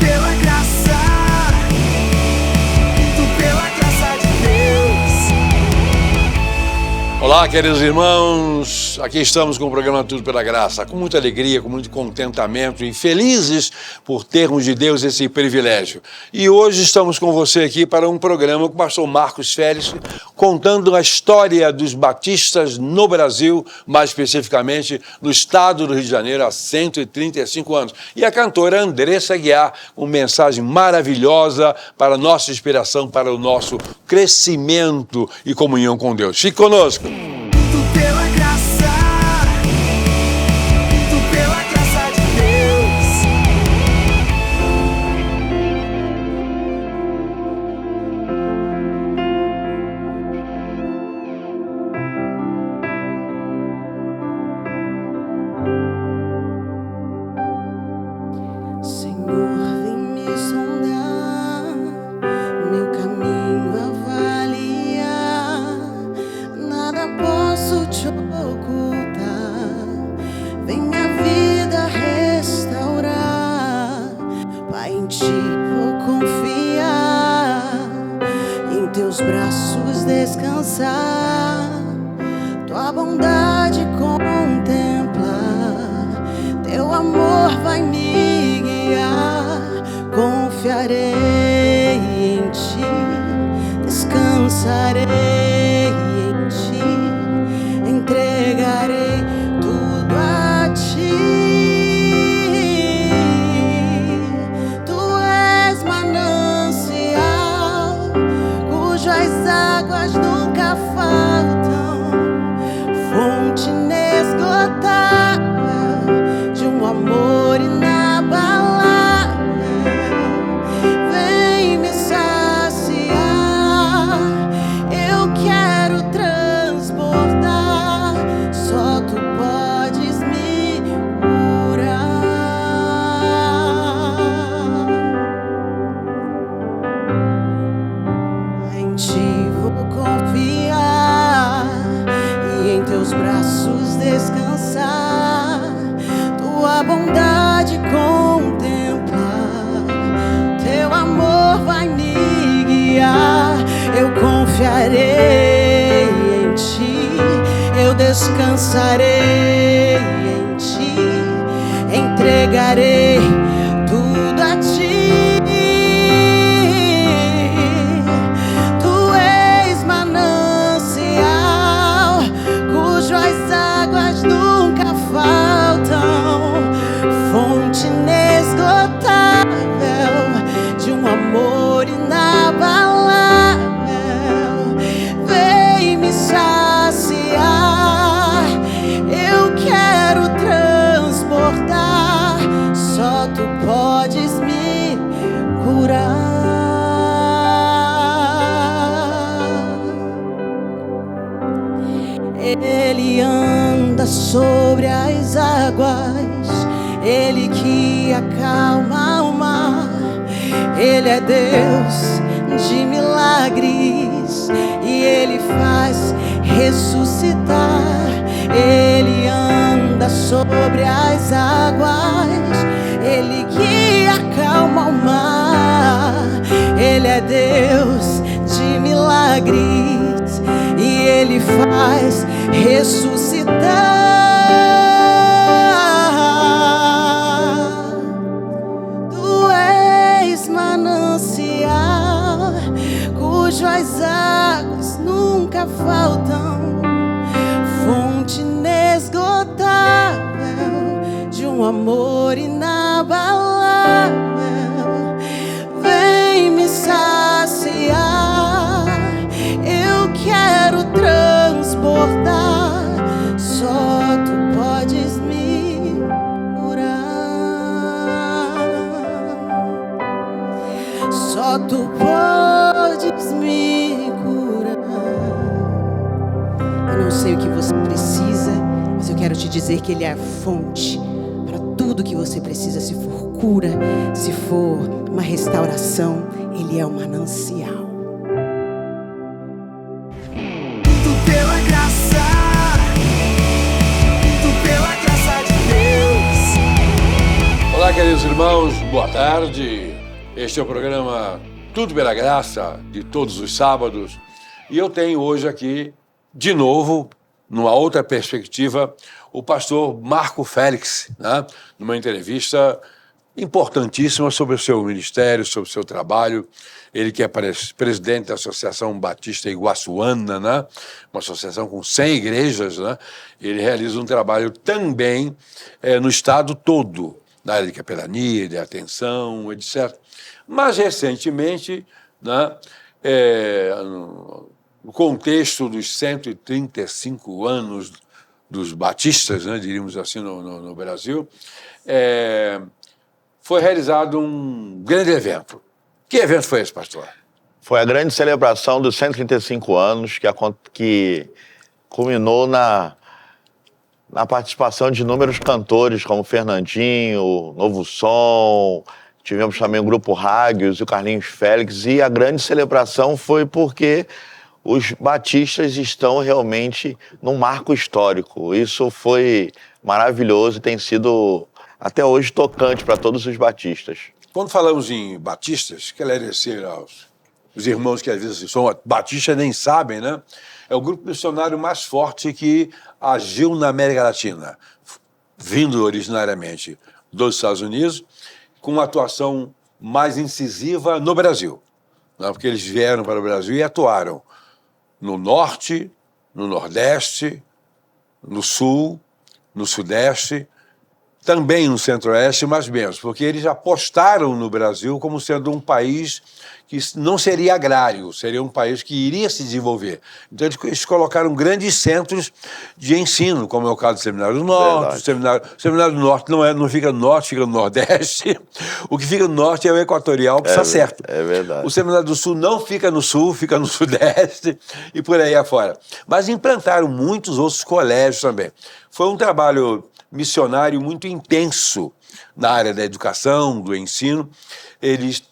pela graça, tu pela graça de Deus. Olá, queridos irmãos, aqui estamos com o programa Tudo pela Graça, com muita alegria, com muito contentamento e felizes por termos de Deus esse privilégio. E hoje estamos com você aqui para um programa com o pastor Marcos Félix, contando a história dos batistas no Brasil, mais especificamente no estado do Rio de Janeiro, há 135 anos. E a cantora Andressa Aguiar, uma mensagem maravilhosa para a nossa inspiração, para o nosso crescimento e comunhão com Deus. Fique conosco. Tu pela graça, tu pela graça de Deus. Senhor, vem me sondar, meu caminho avaliar. Nada posso te ocultar. Vem minha vida restaurar. Pai, em ti vou confiar, em teus braços descansar. Tua bondade contemplar, teu amor vai me guiar. Confiarei em ti, descansarei em ti, entregarei tudo a ti. Tu és manancial, cujas águas nunca faltam, fonte inesgotável de um amor inabalável. Vem me saciar, eu quero transportar. Só tu podes me curar. Em ti vou confiar e em teus braços descansar. Tua bondade contemplar, teu amor vai me guiar. Eu confiarei em ti, eu descansarei em ti, entregarei tudo a ti. Tu és manancial, cujas águas nunca faltam, fonte inesgotável de um amor inabalável. Vem me saciar, eu quero transportar. Só tu podes me curar. Ele anda sobre as águas, ele que acalma o mar. Ele é Deus de milagres e ele faz ressuscitar. Ele anda sobre as águas, ele que acalma o mar. Ele é Deus de milagres e ele faz ressuscitar. Tu és manancial, cujas águas nunca faltam, fonte inesgotável de um amor inabalável. Vem me saciar, eu quero transportar. Só tu podes me curar. Só tu podes me curar. Eu não sei o que você precisa, mas eu quero te dizer que Ele é a fonte para tudo que você precisa. Se for cura, se for uma restauração, Ele é o manancial. Tu pela graça, tu pela graça de Deus. Olá, queridos irmãos, boa tarde. Este é o programa Tudo pela Graça, de todos os sábados. E eu tenho hoje aqui, de novo, numa outra perspectiva, o pastor Marco Félix, né? Numa entrevista importantíssima sobre o seu ministério, sobre o seu trabalho. Ele que é presidente da Associação Batista Iguaçuana, né? Uma associação com 100 igrejas, né? Ele realiza um trabalho também no estado todo, na área de capelania, de atenção, etc. Mas, recentemente, né, no contexto dos 135 anos dos batistas, né, diríamos assim, no Brasil, foi realizado um grande evento. Que evento foi esse, pastor? Foi a grande celebração dos 135 anos que culminou na participação de inúmeros cantores, como Fernandinho, Novo Som, tivemos também o Grupo Rágios e o Carlinhos Félix, e a grande celebração foi porque os batistas estão realmente num marco histórico. Isso foi maravilhoso e tem sido, até hoje, tocante para todos os batistas. Quando falamos em batistas, quero agradecer aos irmãos que às vezes são batistas nem sabem, né? É o grupo missionário mais forte que agiu na América Latina, vindo originariamente dos Estados Unidos, com uma atuação mais incisiva no Brasil, né? Porque eles vieram para o Brasil e atuaram no Norte, no Nordeste, no Sul, no Sudeste, também no Centro-Oeste, mas menos, porque eles apostaram no Brasil como sendo um país que não seria agrário, seria um país que iria se desenvolver. Então eles colocaram grandes centros de ensino, como é o caso do Seminário do Norte. O Seminário do Norte não fica no Norte, fica no Nordeste. O que fica no Norte é o Equatorial, que está certo. É verdade. O Seminário do Sul não fica no Sul, fica no Sudeste e por aí afora. Mas implantaram muitos outros colégios também. Foi um trabalho missionário muito intenso na área da educação, do ensino. Eles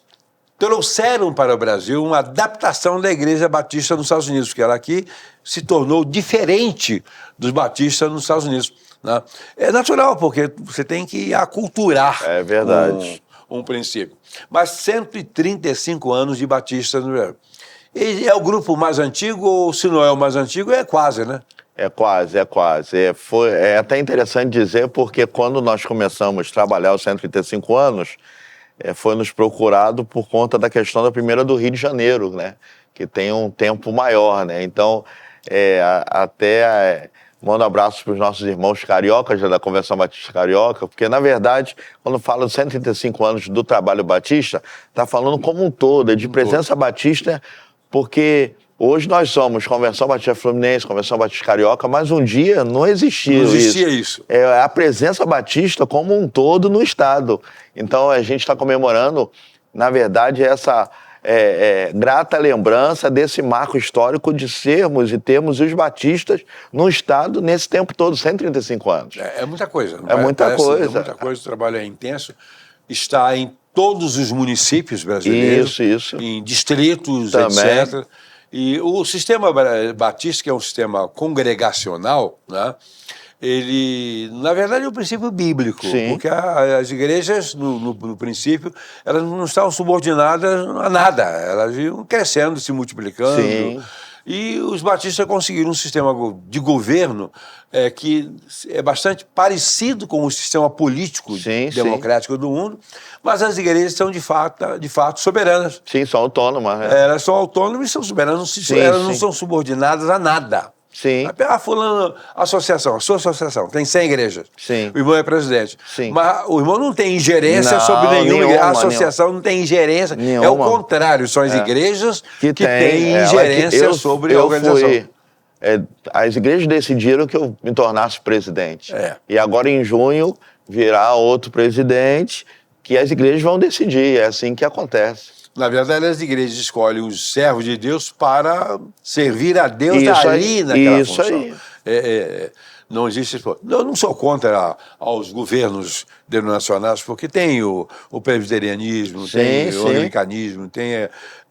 trouxeram para o Brasil uma adaptação da Igreja Batista nos Estados Unidos, porque ela aqui se tornou diferente dos batistas nos Estados Unidos, né? É natural, porque você tem que aculturar um princípio. Mas 135 anos de batista no Brasil. E é o grupo mais antigo, ou se não é o mais antigo, é quase, né? É quase. É até interessante dizer, porque quando nós começamos a trabalhar os 135 anos, foi nos procurado por conta da questão da primeira do Rio de Janeiro, né? Que tem um tempo maior, né? Então, mando abraços para os nossos irmãos cariocas, da Convenção Batista Carioca, porque, na verdade, quando fala de 135 anos do trabalho batista, está falando como um todo, é de presença batista, porque hoje nós somos Convenção Batista Fluminense, Convenção Batista Carioca, mas um dia não existia isso. É a presença batista como um todo no Estado. Então a gente está comemorando, na verdade, essa grata lembrança desse marco histórico de sermos e termos os batistas no Estado nesse tempo todo, 135 anos. É muita coisa. É muita coisa. O trabalho é intenso. Está em todos os municípios brasileiros, isso. Em distritos, também. etc. E o sistema batista, que é um sistema congregacional, né, ele, na verdade, é um princípio bíblico. Sim. Porque as igrejas, no princípio, elas não estavam subordinadas a nada. Elas iam crescendo, se multiplicando. Sim. E os batistas conseguiram um sistema de governo que é bastante parecido com o sistema político democrático do mundo, mas as igrejas são, de fato soberanas. Sim, são autônomas. Elas são autônomas e são soberanas, elas não são subordinadas a nada. Sim. Fulano, a sua associação, tem 100 igrejas. Sim. O irmão é presidente. Sim. Mas o irmão não tem ingerência sobre nenhuma igreja. A associação não tem ingerência. Nenhuma. É o contrário, são as igrejas que têm ingerência sobre a organização. As igrejas decidiram que eu me tornasse presidente. E agora, em junho, virá outro presidente que as igrejas vão decidir. É assim que acontece. Na verdade, as igrejas escolhem os servos de Deus para servir a Deus naquela função. Não existe... Eu não sou contra aos governos denominacionais, porque tem o presbiterianismo, tem o anglicanismo,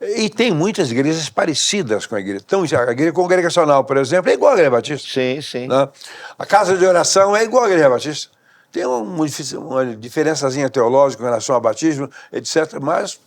e tem muitas igrejas parecidas com a igreja. Então, a igreja congregacional, por exemplo, é igual à igreja batista. Sim. Né? A casa de oração é igual à igreja batista. Tem uma diferençazinha teológica em relação ao batismo, etc., mas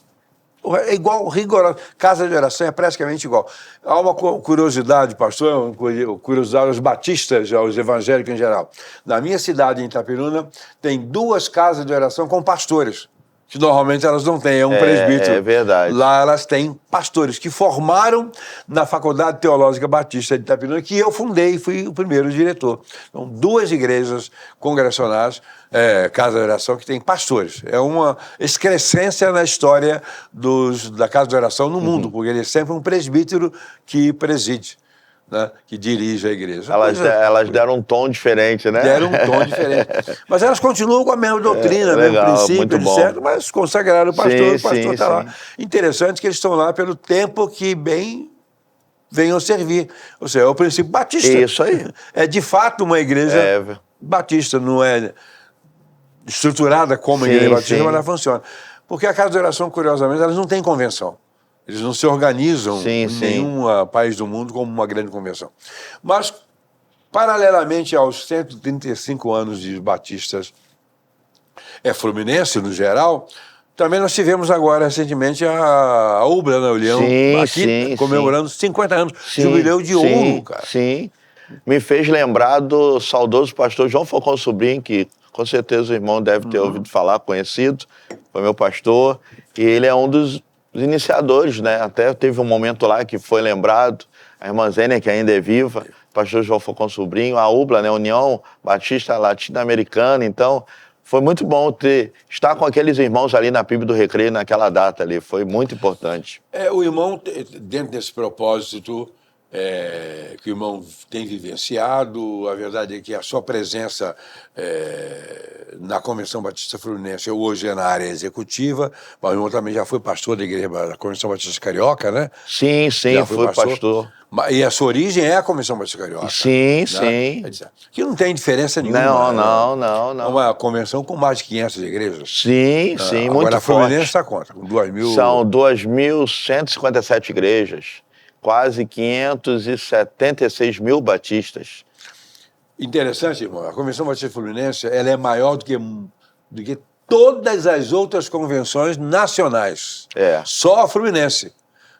É igual, rigoroso. Casa de oração é praticamente igual. Há uma curiosidade, pastor, uma curiosidade aos batistas, aos evangélicos em geral. Na minha cidade, em Itapiruna, tem 2 casas de oração com pastores, que normalmente elas não têm, é um presbítero. É verdade. Lá elas têm pastores que formaram na Faculdade Teológica Batista de Itapiruna, que eu fundei e fui o primeiro diretor. Então, 2 igrejas congregacionais, casa de oração, que tem pastores. É uma excrescência na história da casa de oração no mundo, porque ele é sempre um presbítero que preside, né, que dirige a igreja. Elas deram um tom diferente, né? Deram um tom diferente. Mas elas continuam com a mesma doutrina, o mesmo princípio, etc. Mas consagraram o pastor está lá. Interessante que eles estão lá pelo tempo que bem venham servir. Ou seja, é o princípio batista. Isso aí. É de fato uma igreja batista, não é estruturada como a igreja batista, mas ela funciona. Porque a casa de oração, curiosamente, elas não têm convenção. Eles não se organizam em nenhum país do mundo como uma grande convenção. Mas, paralelamente aos 135 anos de batistas Fluminense, no geral, também nós tivemos agora, recentemente, a UBLA, né, o Leão, aqui comemorando 50 anos, jubileu de ouro, cara. Sim, me fez lembrar do saudoso pastor João Falcão Sobrinho, que com certeza o irmão deve ter ouvido falar, conhecido, foi meu pastor, e ele é um dos iniciadores, né? Até teve um momento lá que foi lembrado, a irmã Zênia, que ainda é viva, o pastor João Falcão Sobrinho, a UBLA, né? União Batista Latino-Americana. Então, foi muito bom estar com aqueles irmãos ali na PIB do Recreio naquela data ali, foi muito importante. O irmão, dentro desse propósito que o irmão tem vivenciado, a verdade é que a sua presença na Convenção Batista Fluminense hoje é na área executiva, mas o irmão também já foi pastor da igreja da Convenção Batista Carioca, né? Sim, fui pastor. E a sua origem é a Convenção Batista Carioca. Sim, né? sim. Que não tem diferença nenhuma. Não. É uma convenção com mais de 500 igrejas. Sim, muito forte. Agora a Fluminense está contra, com 2.000... São 2.157 igrejas. Quase 576 mil batistas. Interessante, irmão. A Convenção Batista Fluminense ela é maior do que todas as outras convenções nacionais. Só a Fluminense.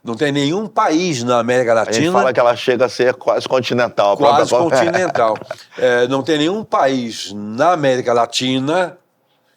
Não tem nenhum país na América Latina... A gente fala que ela chega a ser quase continental. Quase continental. Não tem nenhum país na América Latina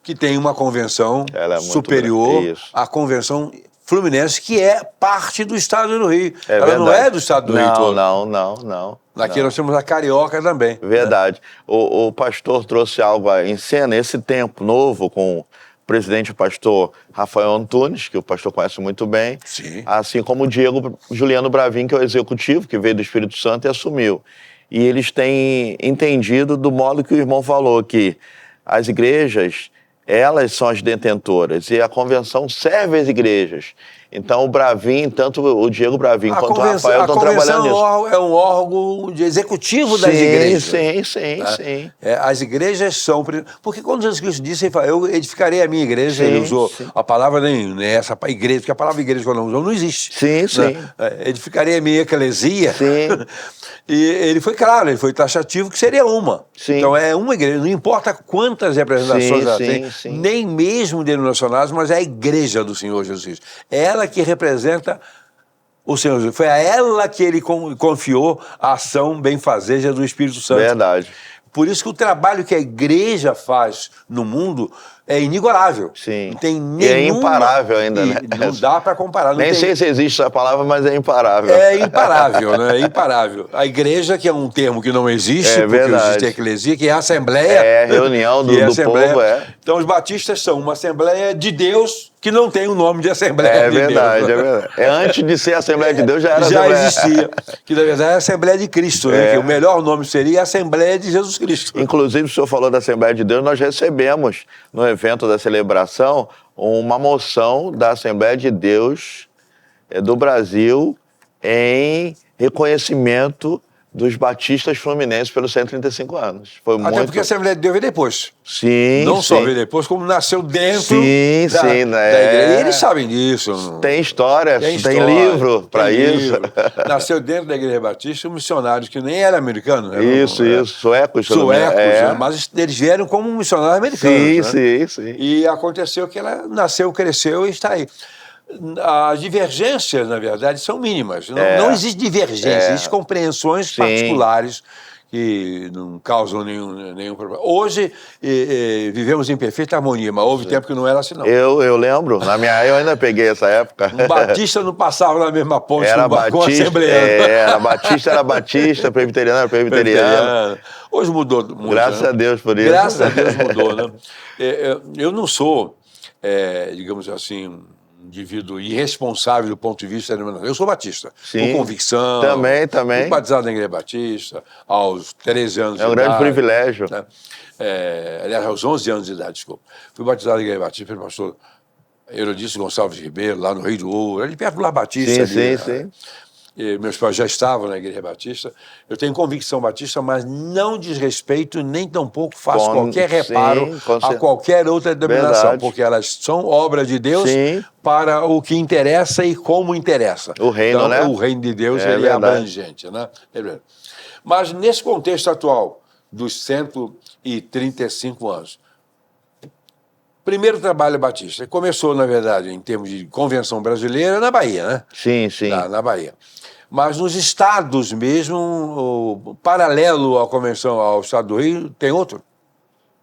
que tenha uma convenção superior à Convenção Fluminense, que é parte do Estado do Rio. Ela verdade. Não é do Estado do Rio todo. Não. Aqui nós temos a Carioca também. Verdade. Né? O pastor trouxe algo em cena, esse tempo novo, com o presidente, o pastor Rafael Antunes, que o pastor conhece muito bem. Sim. Assim como o Diego Juliano Bravin, que é o executivo, que veio do Espírito Santo e assumiu. E eles têm entendido do modo que o irmão falou, que as igrejas... elas são as detentoras e a convenção serve às igrejas. Então, o Bravin, tanto o Diego Bravin quanto o Rafael estão trabalhando nisso. A convenção é um órgão executivo das igrejas. Sim. As igrejas são... Porque quando Jesus Cristo disse, ele falou, eu edificarei a minha igreja, ele usou a palavra nem essa igreja, porque a palavra igreja, quando não usou, não existe. Sim. Edificarei a minha eclesia. Sim. E ele foi claro, ele foi taxativo que seria uma. Sim. Então é uma igreja, não importa quantas representações ela tem, nem mesmo denominacionais, mas é a igreja do Senhor Jesus. Ela que representa o Senhor Jesus. Foi a ela que ele confiou a ação benfazeja do Espírito Santo. Verdade. Por isso que o trabalho que a igreja faz no mundo é inigualável. Sim. Não tem nenhuma... E é imparável ainda, né? Não dá para comparar. Nem sei se existe essa palavra, mas é imparável. É imparável, né? É imparável. A igreja, que é um termo que não existe, porque verdade. Existe a eclesia, que é a assembleia. É, reunião do povo, Então, os batistas são uma assembleia de Deus que não tem o nome de Assembleia de verdade, Deus. É verdade. Antes de ser Assembleia de Deus, já era Já Assembleia. existia. Que, na verdade, é a Assembleia de Cristo, né? Que o melhor nome seria a Assembleia de Jesus Cristo. Inclusive, o senhor falou da Assembleia de Deus, nós recebemos, no evento da celebração, uma moção da Assembleia de Deus do Brasil em reconhecimento dos batistas fluminenses pelos 135 anos. Foi Até muito... porque a Assembleia de Deus veio depois. Sim, Não só veio depois, como nasceu dentro da né? igreja. E eles sabem disso. Tem história, tem livro para isso. Nasceu dentro da Igreja Batista missionários que nem eram americanos. Isso, suecos. Suecos, mas eles vieram como missionários americanos. Sim. E aconteceu que ela nasceu, cresceu e está aí. As divergências, na verdade, são mínimas. Não existe divergência, existem compreensões particulares que não causam nenhum problema. Hoje, vivemos em perfeita harmonia, mas houve tempo que não era assim, não. Eu lembro, eu ainda peguei essa época. Um batista não passava na mesma ponte com o assembleano. Era batista, presbiteriano era presbiteriano. Hoje mudou muito. Graças a Deus por isso. Graças a Deus mudou, né? Eu não sou, digamos assim, um indivíduo irresponsável do ponto de vista denominacional. Eu sou batista, Sim, com convicção. Também. Fui batizado na Igreja Batista aos 13 anos de idade. É um grande privilégio. Né? Aliás, aos 11 anos de idade, desculpa. Fui batizado na Igreja Batista pelo pastor Eurodício Gonçalves Ribeiro, lá no Rio do Ouro, ali perto do Lar Batista. Sim. Meus pais já estavam na Igreja Batista. Eu tenho convicção batista, mas não desrespeito, nem tampouco faço qualquer reparo a qualquer outra denominação, porque elas são obra de Deus para o que interessa e como interessa. O reino, então, né? O reino de Deus ele é abrangente, né? Mas nesse contexto atual, dos 135 anos, primeiro trabalho batista começou, na verdade, em termos de convenção brasileira, na Bahia, né? Sim. Na Bahia. Mas nos estados mesmo, paralelo à convenção ao estado do Rio, tem outro?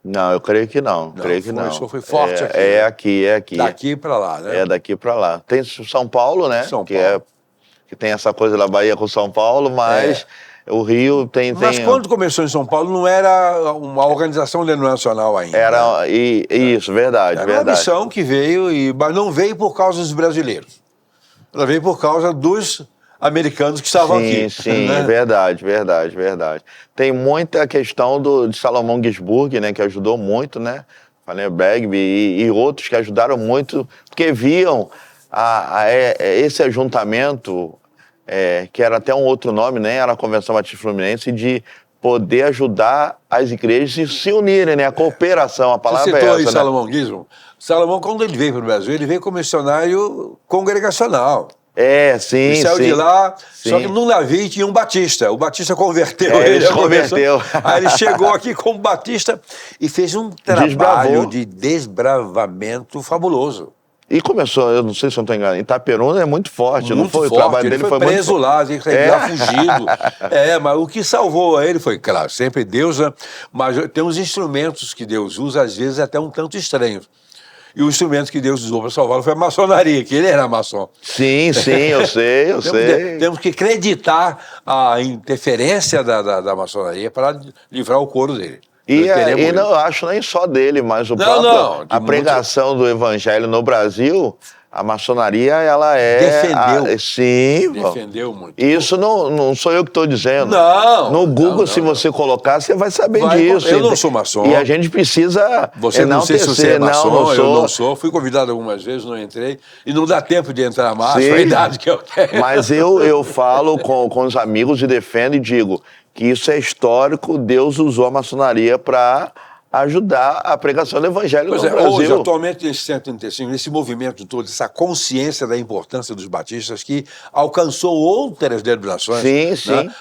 Não, eu creio que não. Creio que não. Isso foi forte aqui. É aqui. Daqui para lá, né? É daqui para lá. Tem São Paulo, né? Que tem essa coisa da Bahia com São Paulo, mas o Rio tem... Mas quando começou em São Paulo, não era uma organização denominacional ainda. Era, isso, verdade. Era uma missão que veio, mas não veio por causa dos brasileiros. Ela veio por causa dos americanos que estavam aqui. Sim, né? verdade. Tem muita questão de Salomão Gisburg, né, que ajudou muito, né? Fanny Bagby e outros que ajudaram muito, porque viam esse ajuntamento, que era até um outro nome, né? Era a Convenção Batista Fluminense, de poder ajudar as igrejas a se unirem, né? A cooperação, a palavra Você citou é essa, aí Salomão Gisburg. Salomão, quando ele veio para o Brasil, ele veio como missionário congregacional. Sim. Ele saiu de lá, só que no navio tinha um batista. O batista converteu ele. Converteu. Aí ele chegou aqui como batista e fez um trabalho de desbravamento fabuloso. E começou, eu não sei se eu não estou enganado, Itaperuna é muito forte, não foi? Forte. O trabalho dele foi preso muito lá, ele fugido. Mas o que salvou ele foi, claro, sempre Deus, né? Mas tem uns instrumentos que Deus usa, às vezes até um tanto estranhos. E o instrumento que Deus usou para salvá-lo foi a maçonaria, que ele era maçom. Sim, eu sei. Temos que acreditar a interferência da maçonaria para livrar o couro dele. E não acho nem só dele, mas a pregação do evangelho no Brasil, a maçonaria, ela defendeu. Defendeu muito. Isso não sou eu que estou dizendo. Não. No Google, se você colocar, você vai saber disso. Eu não sou maçom. E a gente precisa não sei se você é maçom, eu não sou. Fui convidado algumas vezes, não entrei. E não dá tempo de entrar mais, foi a idade que eu tenho. Mas eu falo com os amigos e defendo e digo que isso é histórico, Deus usou a maçonaria para ajudar a pregação do evangelho no Brasil. Hoje, atualmente, nesse 135, nesse movimento todo, essa consciência da importância dos batistas que alcançou outras denominações. Sim. Né?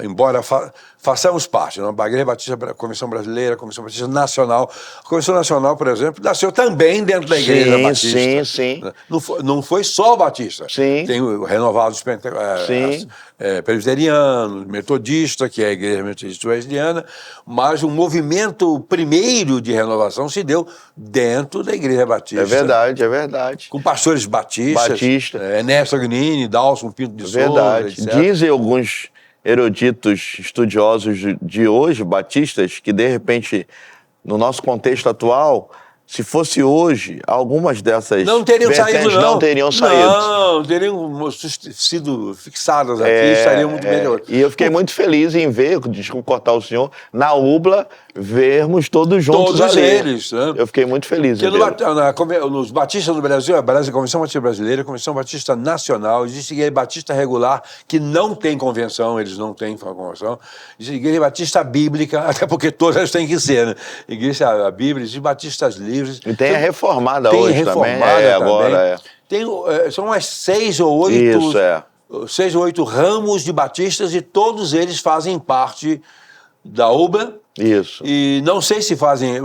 Embora façamos parte, né? A Igreja Batista, a Comissão Brasileira, a Comissão Batista Nacional. A Comissão Nacional, por exemplo, nasceu também dentro da Igreja Batista. Sim. Não foi só o Batista. Sim. Tem o Renovados Presbiterianos, Metodista, que é a Igreja Metodista Wesleyana, mas o movimento primeiro de renovação se deu dentro da Igreja Batista. É verdade. Com pastores batistas. Ernesto Agnini, Dalson Pinto de Souza, etc. Dizem alguns eruditos estudiosos de hoje, batistas, que de repente, no nosso contexto atual, se fosse hoje, algumas dessas não teriam saído. Não, teriam sido fixadas aqui, estariam muito melhor. E eu fiquei muito feliz em ver, desculpa cortar o senhor, na UBLA, vermos todos juntos todos ali. Eles. Né? Eu fiquei muito feliz em ver. Nos batistas no Brasil, a Comissão Batista Brasileira, a Comissão Batista Nacional, existe a Igreja Batista Regular, que não tem convenção, eles não têm convenção. Existe a Igreja Batista Bíblica, até porque todas têm que ser, né? Igreja Bíblica, existe Batistas Livres. E tem a reformada hoje também. Agora. São umas 6 ou 8... Isso, 6 ou 8 ramos de batistas e todos eles fazem parte da UBLA, Isso. E não sei se fazem.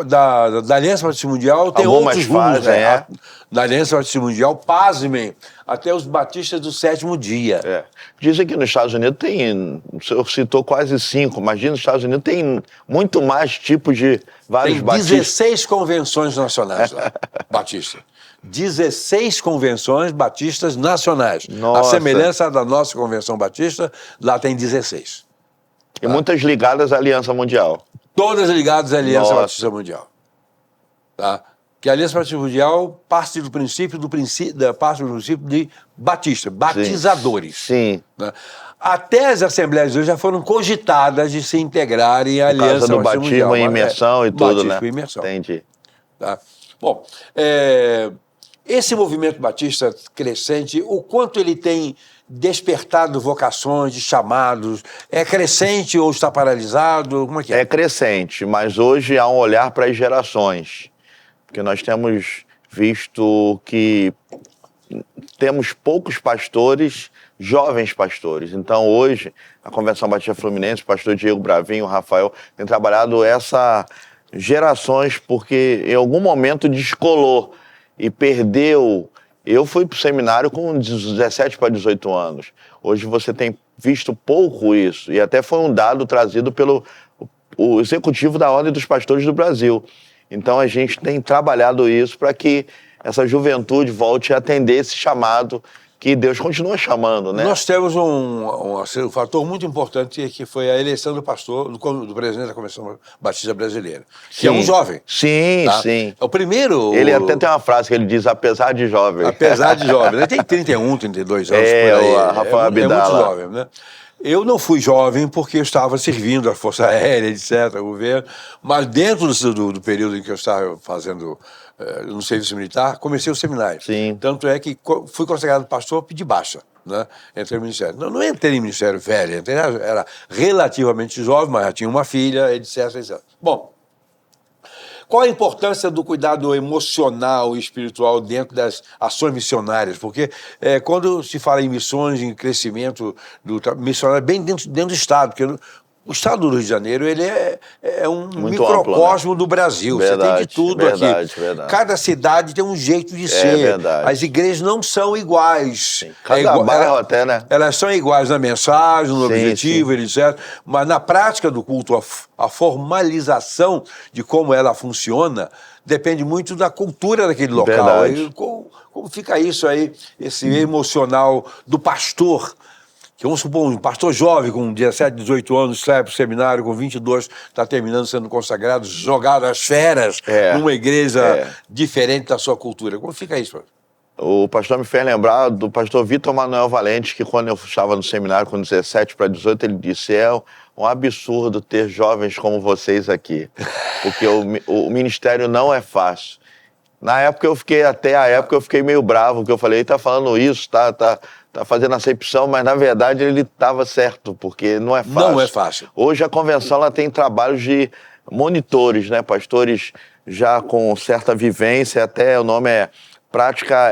Da Aliança Batista Mundial tem Algumas outros rumos, fazem, né? Da Aliança Batista Mundial, pasmem, até os batistas do 7º dia. Dizem que nos Estados Unidos tem, o senhor citou quase 5, imagina nos Estados Unidos tem muito mais tipos de vários Tem batistas. 16 convenções nacionais lá, batista. 16 convenções batistas nacionais. Nossa. A semelhança da nossa convenção batista, lá tem 16. E muitas ligadas à Aliança Mundial. Todas ligadas à Aliança Nossa. Batista Mundial. Tá? Que a Aliança Batista Mundial parte do princípio de batista, batizadores. Sim. Né? Até as Assembleias de Deus já foram cogitadas de se integrarem à Por causa Aliança do Batista Mundial. batismo e imersão e tudo, né? Batismo e imersão. Entendi. Tá? Bom, esse movimento batista crescente, o quanto ele tem despertado vocações, de chamados, é crescente ou está paralisado? Como é que é? É crescente, mas hoje há um olhar para as gerações. Porque nós temos visto que temos poucos pastores, jovens pastores. Então, hoje, a Convenção Batista Fluminense, o pastor Diego Bravinho, o Rafael, tem trabalhado essa gerações, porque em algum momento descolou e perdeu. Eu fui para o seminário com 17 para 18 anos. Hoje você tem visto pouco isso, e até foi um dado trazido pelo o executivo da Ordem dos Pastores do Brasil. Então a gente tem trabalhado isso para que essa juventude volte a atender esse chamado que Deus continua chamando, né? Nós temos um fator muito importante que foi a eleição do pastor, do presidente da Convenção Batista Brasileira, que é um jovem. Sim, tá? sim. É o primeiro... Ele até tem uma frase que ele diz, apesar de jovem. Apesar de jovem. Ele tem 31, 32 anos por aí. O Rafael Abdala. É muito jovem, né? Eu não fui jovem porque eu estava servindo a Força Aérea, etc., o governo, mas dentro do período em que eu estava fazendo no serviço militar, comecei o seminário. Sim. Tanto é que fui consagrado pastor de baixa, né? Entrei no ministério. Não entrei em ministério velho, era relativamente jovem, mas já tinha uma filha, etc., etc. Bom, qual a importância do cuidado emocional e espiritual dentro das ações missionárias? Porque quando se fala em missões, em crescimento do missionário, bem dentro do Estado, porque o Estado do Rio de Janeiro ele é um muito microcosmo, né, do Brasil. Verdade, você tem de tudo aqui. Verdade. Cada cidade tem um jeito de ser. Verdade. As igrejas não são iguais. Sim. Cada bairro até, né? Elas são iguais na mensagem, no objetivo, sim. etc. Mas na prática do culto, a formalização de como ela funciona depende muito da cultura daquele local. Verdade. E como fica isso aí, esse emocional do pastor? Que vamos supor, um pastor jovem com 17, 18 anos, sai para o seminário, com 22, está terminando sendo consagrado, jogado às feras numa igreja diferente da sua cultura. Como fica isso? O pastor me fez lembrar do pastor Vitor Manuel Valente, que quando eu estava no seminário com 17 para 18, ele disse, um absurdo ter jovens como vocês aqui, porque o ministério não é fácil. Na época eu fiquei meio bravo, porque eu falei, ele está falando isso, tá fazendo acepção, mas na verdade ele estava certo, porque não é fácil. Não é fácil. Hoje a convenção ela tem trabalhos de monitores, né? Pastores já com certa vivência, até o nome é prática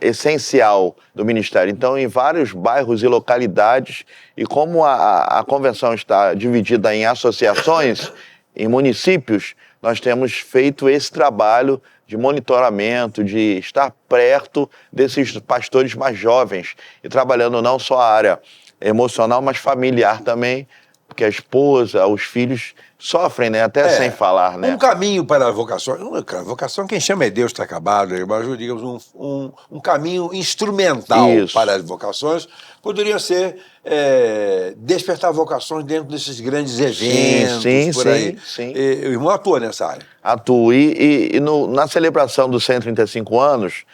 essencial do ministério. Então, em vários bairros e localidades, e como a convenção está dividida em associações, em municípios, nós temos feito esse trabalho de monitoramento, de estar perto desses pastores mais jovens e trabalhando não só a área emocional, mas familiar também, porque a esposa, os filhos sofrem, né? Até sem falar, né? Um caminho para a vocação. A vocação, quem chama é Deus, está acabado, mas digamos um caminho instrumental para as vocações poderia ser despertar vocações dentro desses grandes eventos, por aí. Sim. O irmão atua nessa área. Atuo. E na celebração dos 135 anos,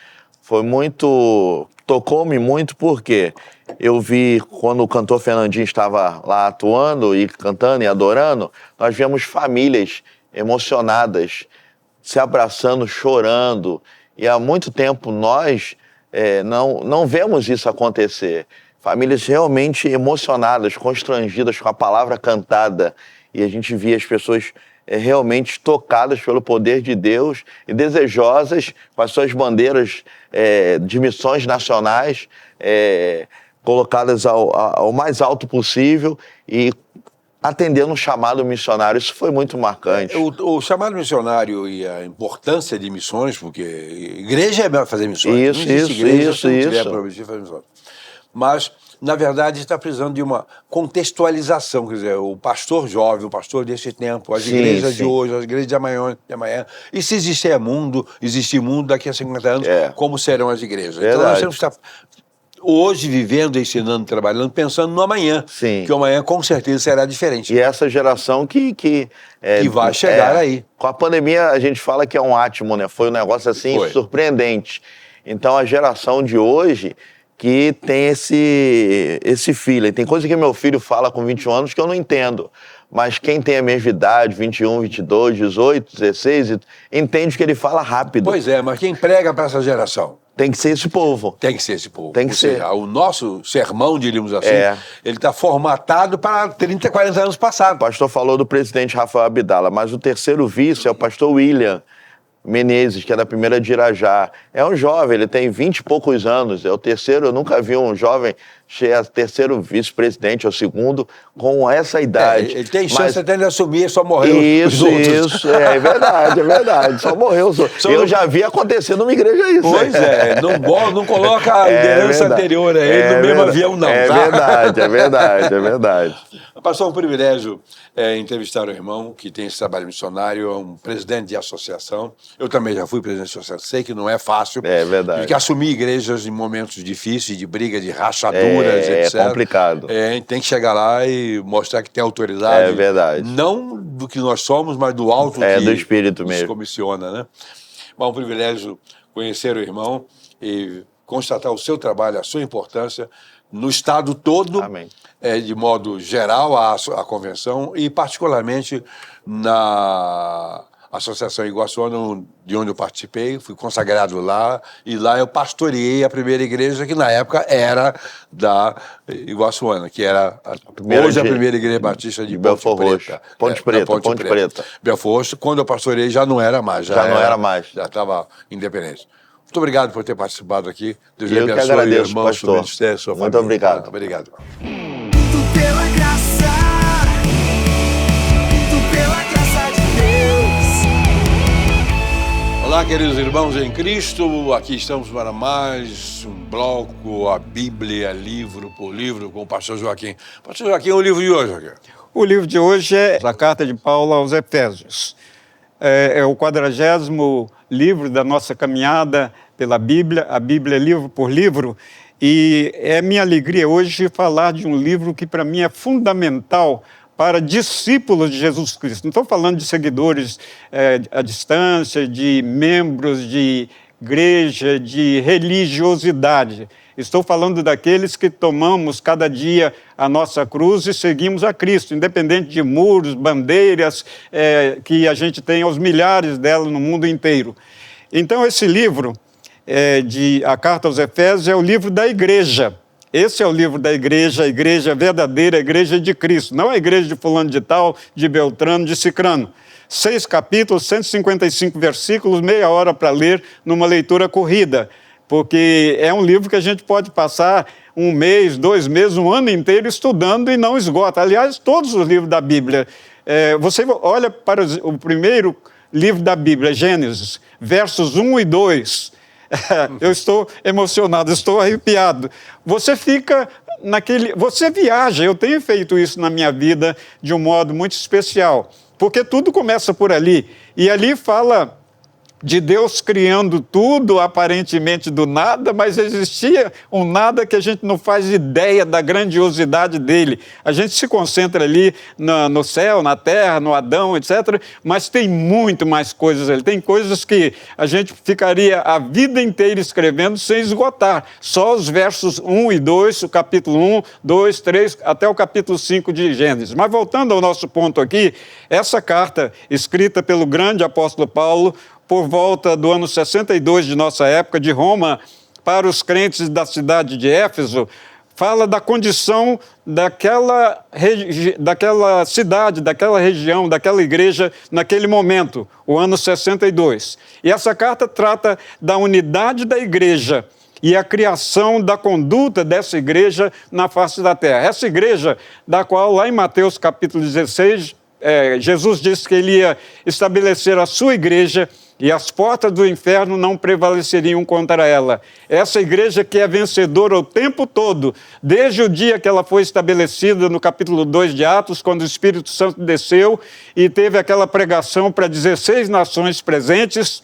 tocou-me muito porque eu vi quando o cantor Fernandinho estava lá atuando e cantando e adorando, nós vimos famílias emocionadas, se abraçando, chorando. E há muito tempo nós não vemos isso acontecer. Famílias realmente emocionadas, constrangidas com a palavra cantada. E a gente via as pessoas realmente tocadas pelo poder de Deus e desejosas com as suas bandeiras de missões nacionais colocadas ao mais alto possível e atendendo um chamado missionário. Isso foi muito marcante. O chamado missionário e a importância de missões, porque igreja é fazer missões. Isso, não existe igreja se não tiver isso. prometido fazer missões. Mas, na verdade, está precisando de uma contextualização, quer dizer, o pastor jovem, o pastor desse tempo, as igrejas de hoje, as igrejas de amanhã, e se existir mundo daqui a 50 anos, como serão as igrejas. Verdade. Então nós temos que estar hoje vivendo, ensinando, trabalhando, pensando no amanhã, que o amanhã com certeza será diferente. E essa geração que vai chegar aí. Com a pandemia, a gente fala que é um átimo, né? Foi um negócio assim surpreendente. Então, a geração de hoje que tem esse feeling. Tem coisa que meu filho fala com 21 anos que eu não entendo. Mas quem tem a mesma idade, 21, 22, 18, 16, entende que ele fala rápido. Pois é, mas quem prega para essa geração? Tem que ser esse povo. Tem que ser esse povo. Tem que ser. Seja, o nosso sermão, diríamos assim, ele está formatado para 30, 40 anos passados. O pastor falou do presidente Rafael Abdala, mas o terceiro vice é o pastor William Menezes, que é da primeira de Irajá. É um jovem, ele tem 20 e poucos anos. É o terceiro, eu nunca vi um jovem terceiro vice-presidente ou segundo com essa idade. Ele tem chance até de assumir, só morreu os outros. Isso, é verdade. Só morreu os outros. Eu já vi acontecer numa igreja isso. Pois não coloca a liderança anterior a ele no mesmo avião, não. É verdade. Passou um privilégio entrevistar o irmão que tem esse trabalho missionário, é um presidente de associação. Eu também já fui presidente de associação, sei que não é fácil. É verdade. Tem que assumir igrejas em momentos difíceis, de briga, de rachaduras, etc. É complicado. Tem que chegar lá e mostrar que tem autoridade. É verdade. Não do que nós somos, mas do alto que do Espírito nos mesmo. comissiona, né? Mas é um privilégio conhecer o irmão e constatar o seu trabalho, a sua importância no estado todo. Amém. De modo geral, a convenção e particularmente na Associação Iguaçuana, de onde eu participei, fui consagrado lá, e lá eu pastoreei a primeira igreja, que na época era da Iguaçuana, que era hoje a primeira igreja batista de Belfort Roxo. Ponte Preta. Belfort Roxo, quando eu pastoreei, já não era mais. Já estava independente. Muito obrigado por ter participado aqui. Deus lhe abençoe, que agradeço, irmão, pastor. ministério, sua Muito família. obrigado. Obrigado. Pela graça de Deus. Olá, queridos irmãos em Cristo, aqui estamos para mais um bloco, a Bíblia, livro por livro, com o pastor Joaquim. Pastor Joaquim, o livro de hoje, Joaquim? O livro de hoje é a Carta de Paulo aos Efésios. É o 40º livro da nossa caminhada pela Bíblia, a Bíblia livro por livro, e é minha alegria hoje falar de um livro que para mim é fundamental para discípulos de Jesus Cristo. Não estou falando de seguidores à distância, de membros de igreja, de religiosidade. Estou falando daqueles que tomamos cada dia a nossa cruz e seguimos a Cristo, independente de muros, bandeiras, que a gente tem aos milhares delas no mundo inteiro. Então, esse livro, a Carta aos Efésios, é o livro da igreja. Esse é o livro da igreja, a igreja verdadeira, a igreja de Cristo. Não a igreja de fulano de tal, de Beltrano, de Cicrano. 6 capítulos, 155 versículos, meia hora para ler numa leitura corrida. Porque é um livro que a gente pode passar 1 mês, 2 meses, 1 ano inteiro estudando e não esgota. Aliás, todos os livros da Bíblia. Você olha para o primeiro livro da Bíblia, Gênesis, versos 1 e 2. Eu estou emocionado, estou arrepiado. Você fica você viaja. Eu tenho feito isso na minha vida de um modo muito especial, porque tudo começa por ali. E ali fala de Deus criando tudo, aparentemente do nada, mas existia um nada que a gente não faz ideia da grandiosidade dele. A gente se concentra ali no céu, na terra, no Adão, etc., mas tem muito mais coisas ali. Tem coisas que a gente ficaria a vida inteira escrevendo sem esgotar. Só os versos 1 e 2, o capítulo 1, 2, 3, até o capítulo 5 de Gênesis. Mas voltando ao nosso ponto aqui, essa carta escrita pelo grande apóstolo Paulo, por volta do ano 62 de nossa época, de Roma, para os crentes da cidade de Éfeso, fala da condição daquela cidade, daquela região, daquela igreja naquele momento, o ano 62. E essa carta trata da unidade da igreja e a criação da conduta dessa igreja na face da terra. Essa igreja, da qual lá em Mateus capítulo 16, Jesus disse que ele ia estabelecer a sua igreja e as portas do inferno não prevaleceriam contra ela. Essa igreja que é vencedora o tempo todo, desde o dia que ela foi estabelecida no capítulo 2 de Atos, quando o Espírito Santo desceu e teve aquela pregação para 16 nações presentes.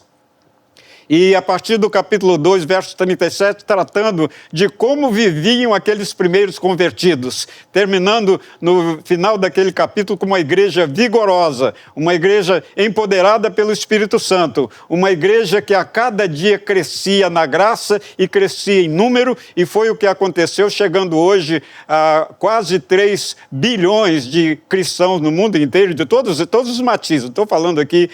E a partir do capítulo 2, verso 37, tratando de como viviam aqueles primeiros convertidos, terminando no final daquele capítulo com uma igreja vigorosa, uma igreja empoderada pelo Espírito Santo, uma igreja que a cada dia crescia na graça e crescia em número, e foi o que aconteceu, chegando hoje a quase 3 bilhões de cristãos no mundo inteiro, de todos os matizes. Não estou falando aqui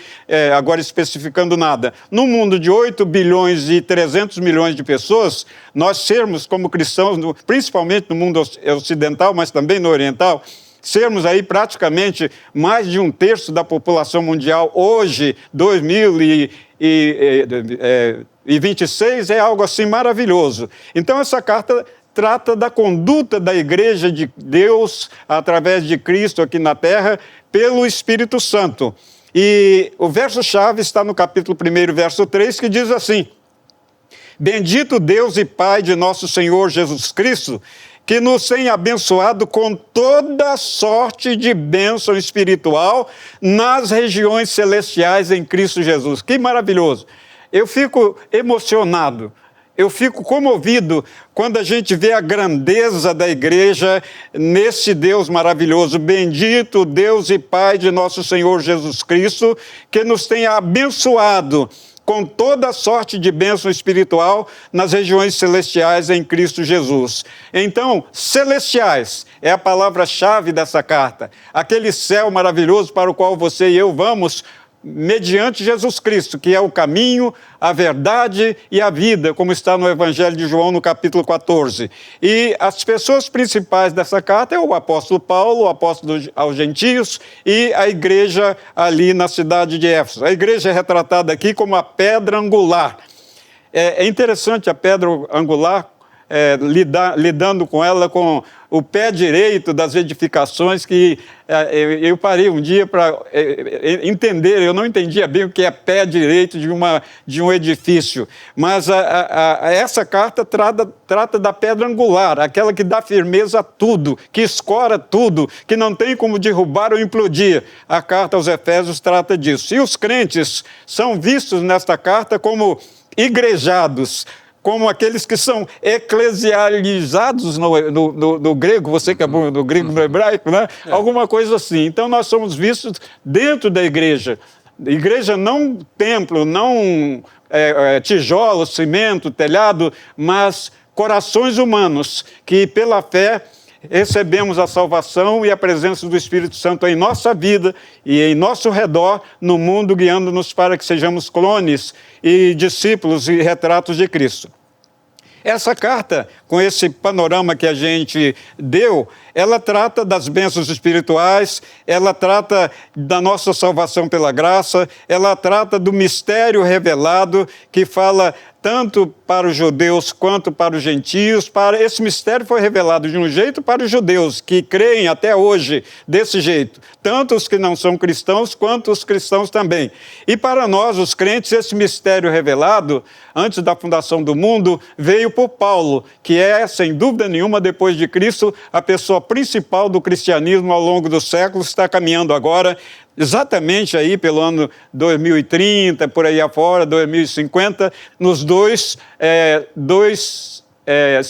agora especificando nada. No mundo de 8 bilhões e 300 milhões de pessoas, nós sermos como cristãos, principalmente no mundo ocidental, mas também no oriental, sermos aí praticamente mais de 1/3 da população mundial hoje, 2026, é algo assim maravilhoso. Então essa carta trata da conduta da igreja de Deus, através de Cristo aqui na terra, pelo Espírito Santo. E o verso-chave está no capítulo 1, verso 3, que diz assim: Bendito Deus e Pai de nosso Senhor Jesus Cristo, que nos tem abençoado com toda sorte de bênção espiritual nas regiões celestiais em Cristo Jesus. Que maravilhoso! Eu fico emocionado. Eu fico comovido quando a gente vê a grandeza da igreja nesse Deus maravilhoso. Bendito Deus e Pai de nosso Senhor Jesus Cristo, que nos tem abençoado com toda sorte de bênção espiritual nas regiões celestiais em Cristo Jesus. Então, celestiais é a palavra-chave dessa carta. Aquele céu maravilhoso para o qual você e eu vamos mediante Jesus Cristo, que é o caminho, a verdade e a vida, como está no Evangelho de João, no capítulo 14. E as pessoas principais dessa carta é o apóstolo Paulo, o apóstolo aos gentios, e a igreja ali na cidade de Éfeso. A igreja é retratada aqui como a pedra angular. É interessante a pedra angular, lidando com ela com o pé direito das edificações, que eu parei um dia para entender, eu não entendia bem o que é pé direito de um edifício, mas essa carta trata da pedra angular, aquela que dá firmeza a tudo, que escora tudo, que não tem como derrubar ou implodir. A carta aos Efésios trata disso. E os crentes são vistos nesta carta como igrejados, como aqueles que são eclesializados no grego, você que é bom no grego, no hebraico, né? Alguma coisa assim. Então nós somos vistos dentro da igreja. Igreja não templo, não tijolo, cimento, telhado, mas corações humanos que pela fé recebemos a salvação e a presença do Espírito Santo em nossa vida e em nosso redor no mundo, guiando-nos para que sejamos clones e discípulos e retratos de Cristo. Essa carta, com esse panorama que a gente deu, ela trata das bênçãos espirituais, ela trata da nossa salvação pela graça, ela trata do mistério revelado, que fala tanto para os judeus quanto para os gentios. Esse mistério foi revelado de um jeito para os judeus, que creem até hoje desse jeito, tanto os que não são cristãos quanto os cristãos também. E para nós, os crentes, esse mistério revelado, antes da fundação do mundo, veio por Paulo, que é, sem dúvida nenhuma, depois de Cristo, a pessoa principal do cristianismo ao longo dos séculos, está caminhando agora exatamente aí pelo ano 2030, por aí afora, 2050, nos dois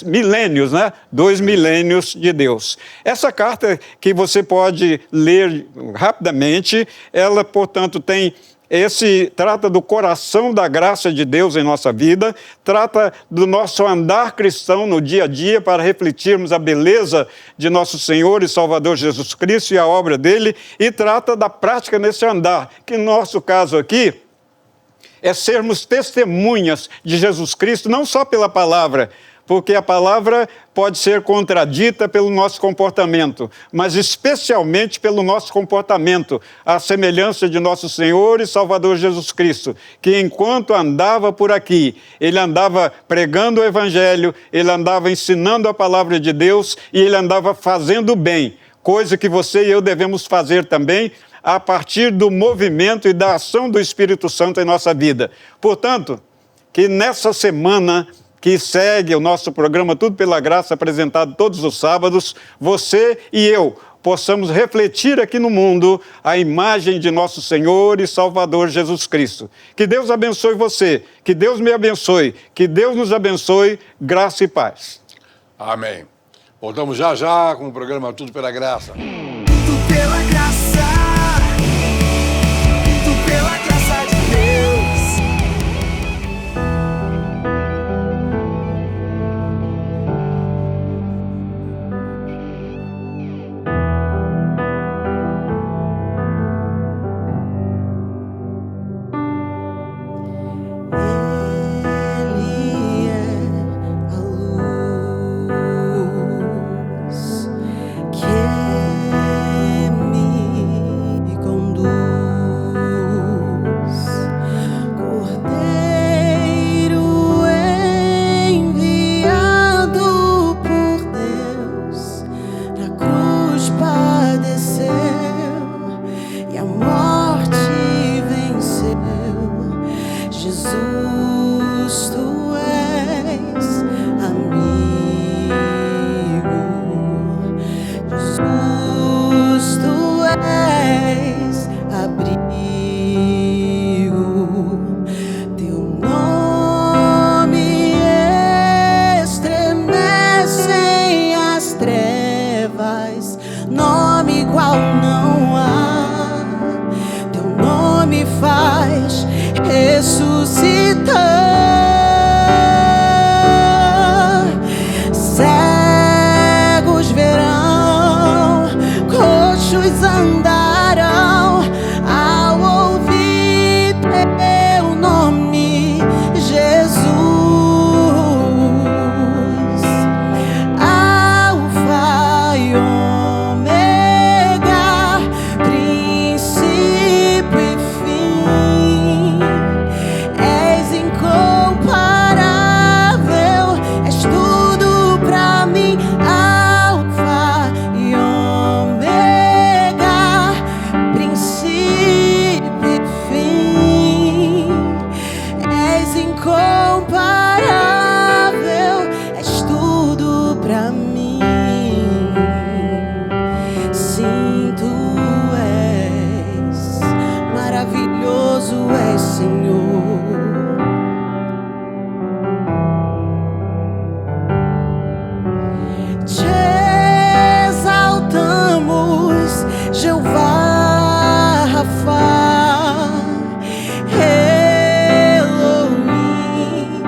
milênios, né? 2 milênios de Deus. Essa carta que você pode ler rapidamente, ela, portanto, trata do coração da graça de Deus em nossa vida, trata do nosso andar cristão no dia a dia para refletirmos a beleza de nosso Senhor e Salvador Jesus Cristo e a obra dele, e trata da prática nesse andar, que no nosso caso aqui é sermos testemunhas de Jesus Cristo, não só pela palavra, porque a palavra pode ser contradita pelo nosso comportamento, mas especialmente pelo nosso comportamento, à semelhança de nosso Senhor e Salvador Jesus Cristo, que enquanto andava por aqui, ele andava pregando o Evangelho, ele andava ensinando a palavra de Deus e ele andava fazendo bem, coisa que você e eu devemos fazer também, a partir do movimento e da ação do Espírito Santo em nossa vida. Portanto, que nessa semana que segue o nosso programa Tudo pela Graça, apresentado todos os sábados, você e eu possamos refletir aqui no mundo a imagem de nosso Senhor e Salvador Jesus Cristo. Que Deus abençoe você, que Deus me abençoe, que Deus nos abençoe, graça e paz. Amém. Voltamos já já com o programa Tudo pela Graça. Tudo pela graça. Tudo pela graça de Deus. Ele é a luz que me conduz, Cordeiro enviado por Deus, na cruz padeceu e a morte venceu. Jesus, tu és amigo. Jesus, tu és abrigo. Teu nome estremecem as trevas, nome igual não há. Teu nome faz ressuscitar. Cegos verão, coxos andarão ao ouvir teu nome, Jesus. Alfa e ômega, princípio e fim. És incomparável, és tudo pra mim. Alfa e ômega, princípio e fim. És incomparável, és tudo pra mim. Sim, tu és maravilhoso, és Senhor. Te exaltamos, Jeová Rafa, Elohim,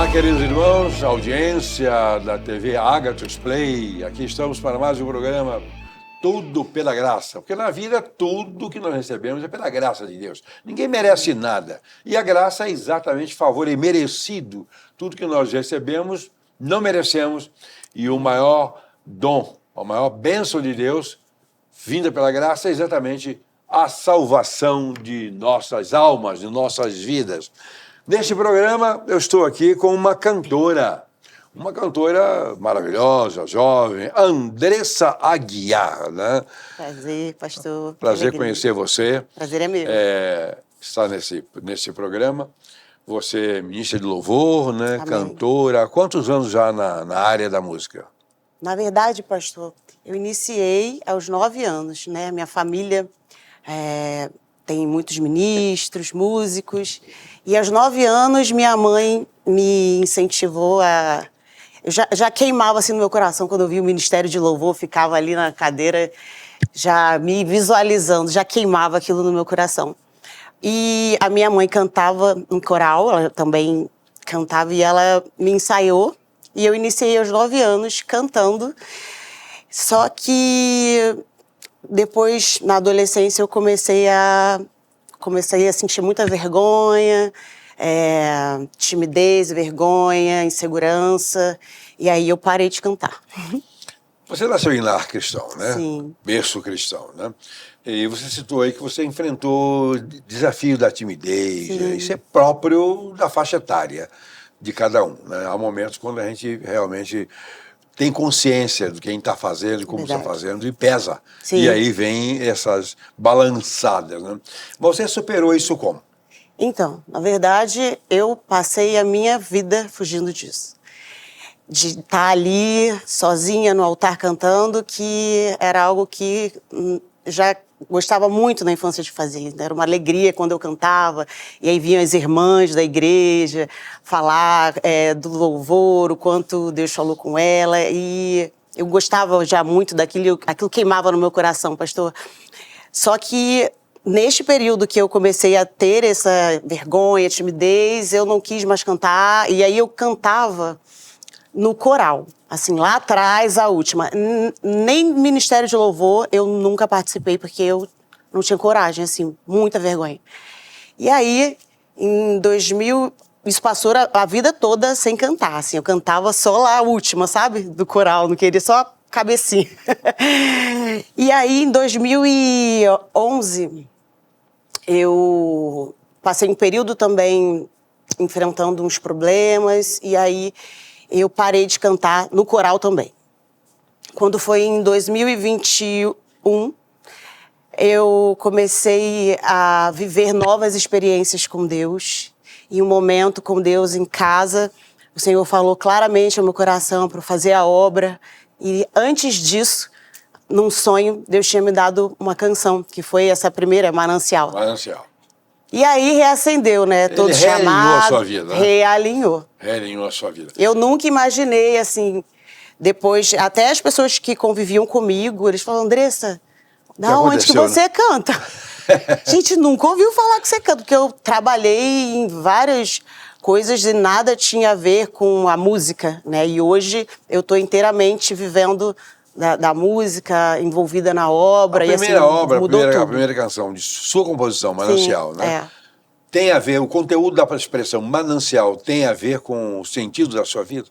Olá, queridos irmãos, audiência da TV Agathos Play. Aqui estamos para mais um programa Tudo pela Graça. Porque na vida, tudo que nós recebemos é pela graça de Deus. Ninguém merece nada. E a graça é exatamente favor, é merecido. Tudo que nós recebemos, não merecemos. E o maior dom, a maior bênção de Deus, vinda pela graça, é exatamente a salvação de nossas almas, de nossas vidas. Neste programa, eu estou aqui com uma cantora maravilhosa, jovem, Andressa Aguiar, né? Prazer, pastor. Prazer conhecer você. Prazer é meu. Estar nesse programa. Você é ministra de louvor, né? Amém. Cantora. Há quantos anos já na área da música? Na verdade, pastor, eu iniciei aos 9 anos, né? Minha família tem muitos ministros, músicos. E aos 9 anos, minha mãe me incentivou a... Eu já queimava assim no meu coração quando eu vi o Ministério de Louvor, ficava ali na cadeira, já me visualizando, já queimava aquilo no meu coração. E a minha mãe cantava em coral, ela também cantava, e ela me ensaiou. E eu iniciei aos 9 anos cantando. Só que depois, na adolescência, eu comecei a sentir muita vergonha, timidez, vergonha, insegurança. E aí eu parei de cantar. Você nasceu em lar cristão, né? Sim. Berço cristão, né? E você citou aí que você enfrentou desafio da timidez. Sim. Isso é próprio da faixa etária de cada um, né? Há momentos quando a gente realmente tem consciência do que a gente está fazendo, de como está fazendo, e pesa. Sim. E aí vem essas balançadas, né? Você superou isso como? Então, na verdade, eu passei a minha vida fugindo disso. De estar ali, sozinha, no altar cantando, que era algo que já gostava muito na infância de fazer. Era uma alegria quando eu cantava, e aí vinham as irmãs da igreja falar do louvor, o quanto Deus falou com ela, e eu gostava já muito daquilo, aquilo queimava no meu coração, pastor. Só que neste período que eu comecei a ter essa vergonha, timidez, eu não quis mais cantar, e aí eu cantava no coral, assim, lá atrás, a última. Nem Ministério de Louvor eu nunca participei, porque eu não tinha coragem, assim, muita vergonha. E aí, em 2000, isso passou a vida toda sem cantar, assim, eu cantava só lá a última, sabe, do coral, não queria só cabecinha. E aí, em 2011, eu passei um período também enfrentando uns problemas, e aí eu parei de cantar no coral também. Quando foi em 2021, eu comecei a viver novas experiências com Deus. Em um momento com Deus em casa, o Senhor falou claramente ao meu coração para fazer a obra. E antes disso, num sonho, Deus tinha me dado uma canção, que foi essa primeira, Manancial. Manancial. E aí reacendeu, né? Todo chamado. Realinhou a sua vida, né? Realinhou. Realinhou a sua vida. Eu nunca imaginei, assim, depois, até as pessoas que conviviam comigo, eles falavam, Andressa, da onde que você canta? Gente, nunca ouviu falar que você canta, porque eu trabalhei em várias coisas e nada tinha a ver com a música, né? E hoje eu estou inteiramente vivendo da música, envolvida na obra. A primeira obra, mudou tudo. a primeira canção de sua composição, Manancial, Sim, né? Tem a ver, o conteúdo da expressão Manancial tem a ver com o sentido da sua vida?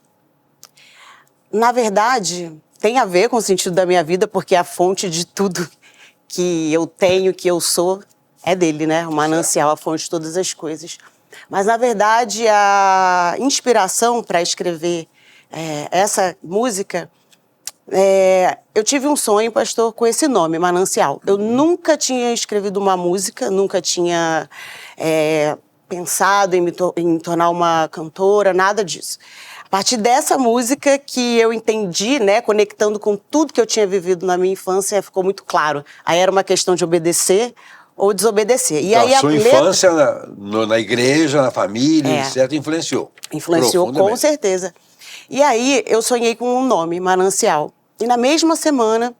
Na verdade, tem a ver com o sentido da minha vida, porque a fonte de tudo que eu tenho, que eu sou, é dele, né? O manancial, a fonte de todas as coisas. Mas, na verdade, a inspiração para escrever essa música, eu tive um sonho, pastor, com esse nome, Manancial. Eu nunca tinha escrevido uma música, nunca tinha pensado em me tornar uma cantora, nada disso. A partir dessa música que eu entendi, né, conectando com tudo que eu tinha vivido na minha infância, ficou muito claro. Aí era uma questão de obedecer ou desobedecer. E então, aí a sua infância na igreja, na família, etc., influenciou? Influenciou, com certeza. E aí eu sonhei com um nome, Manancial. E na mesma semana,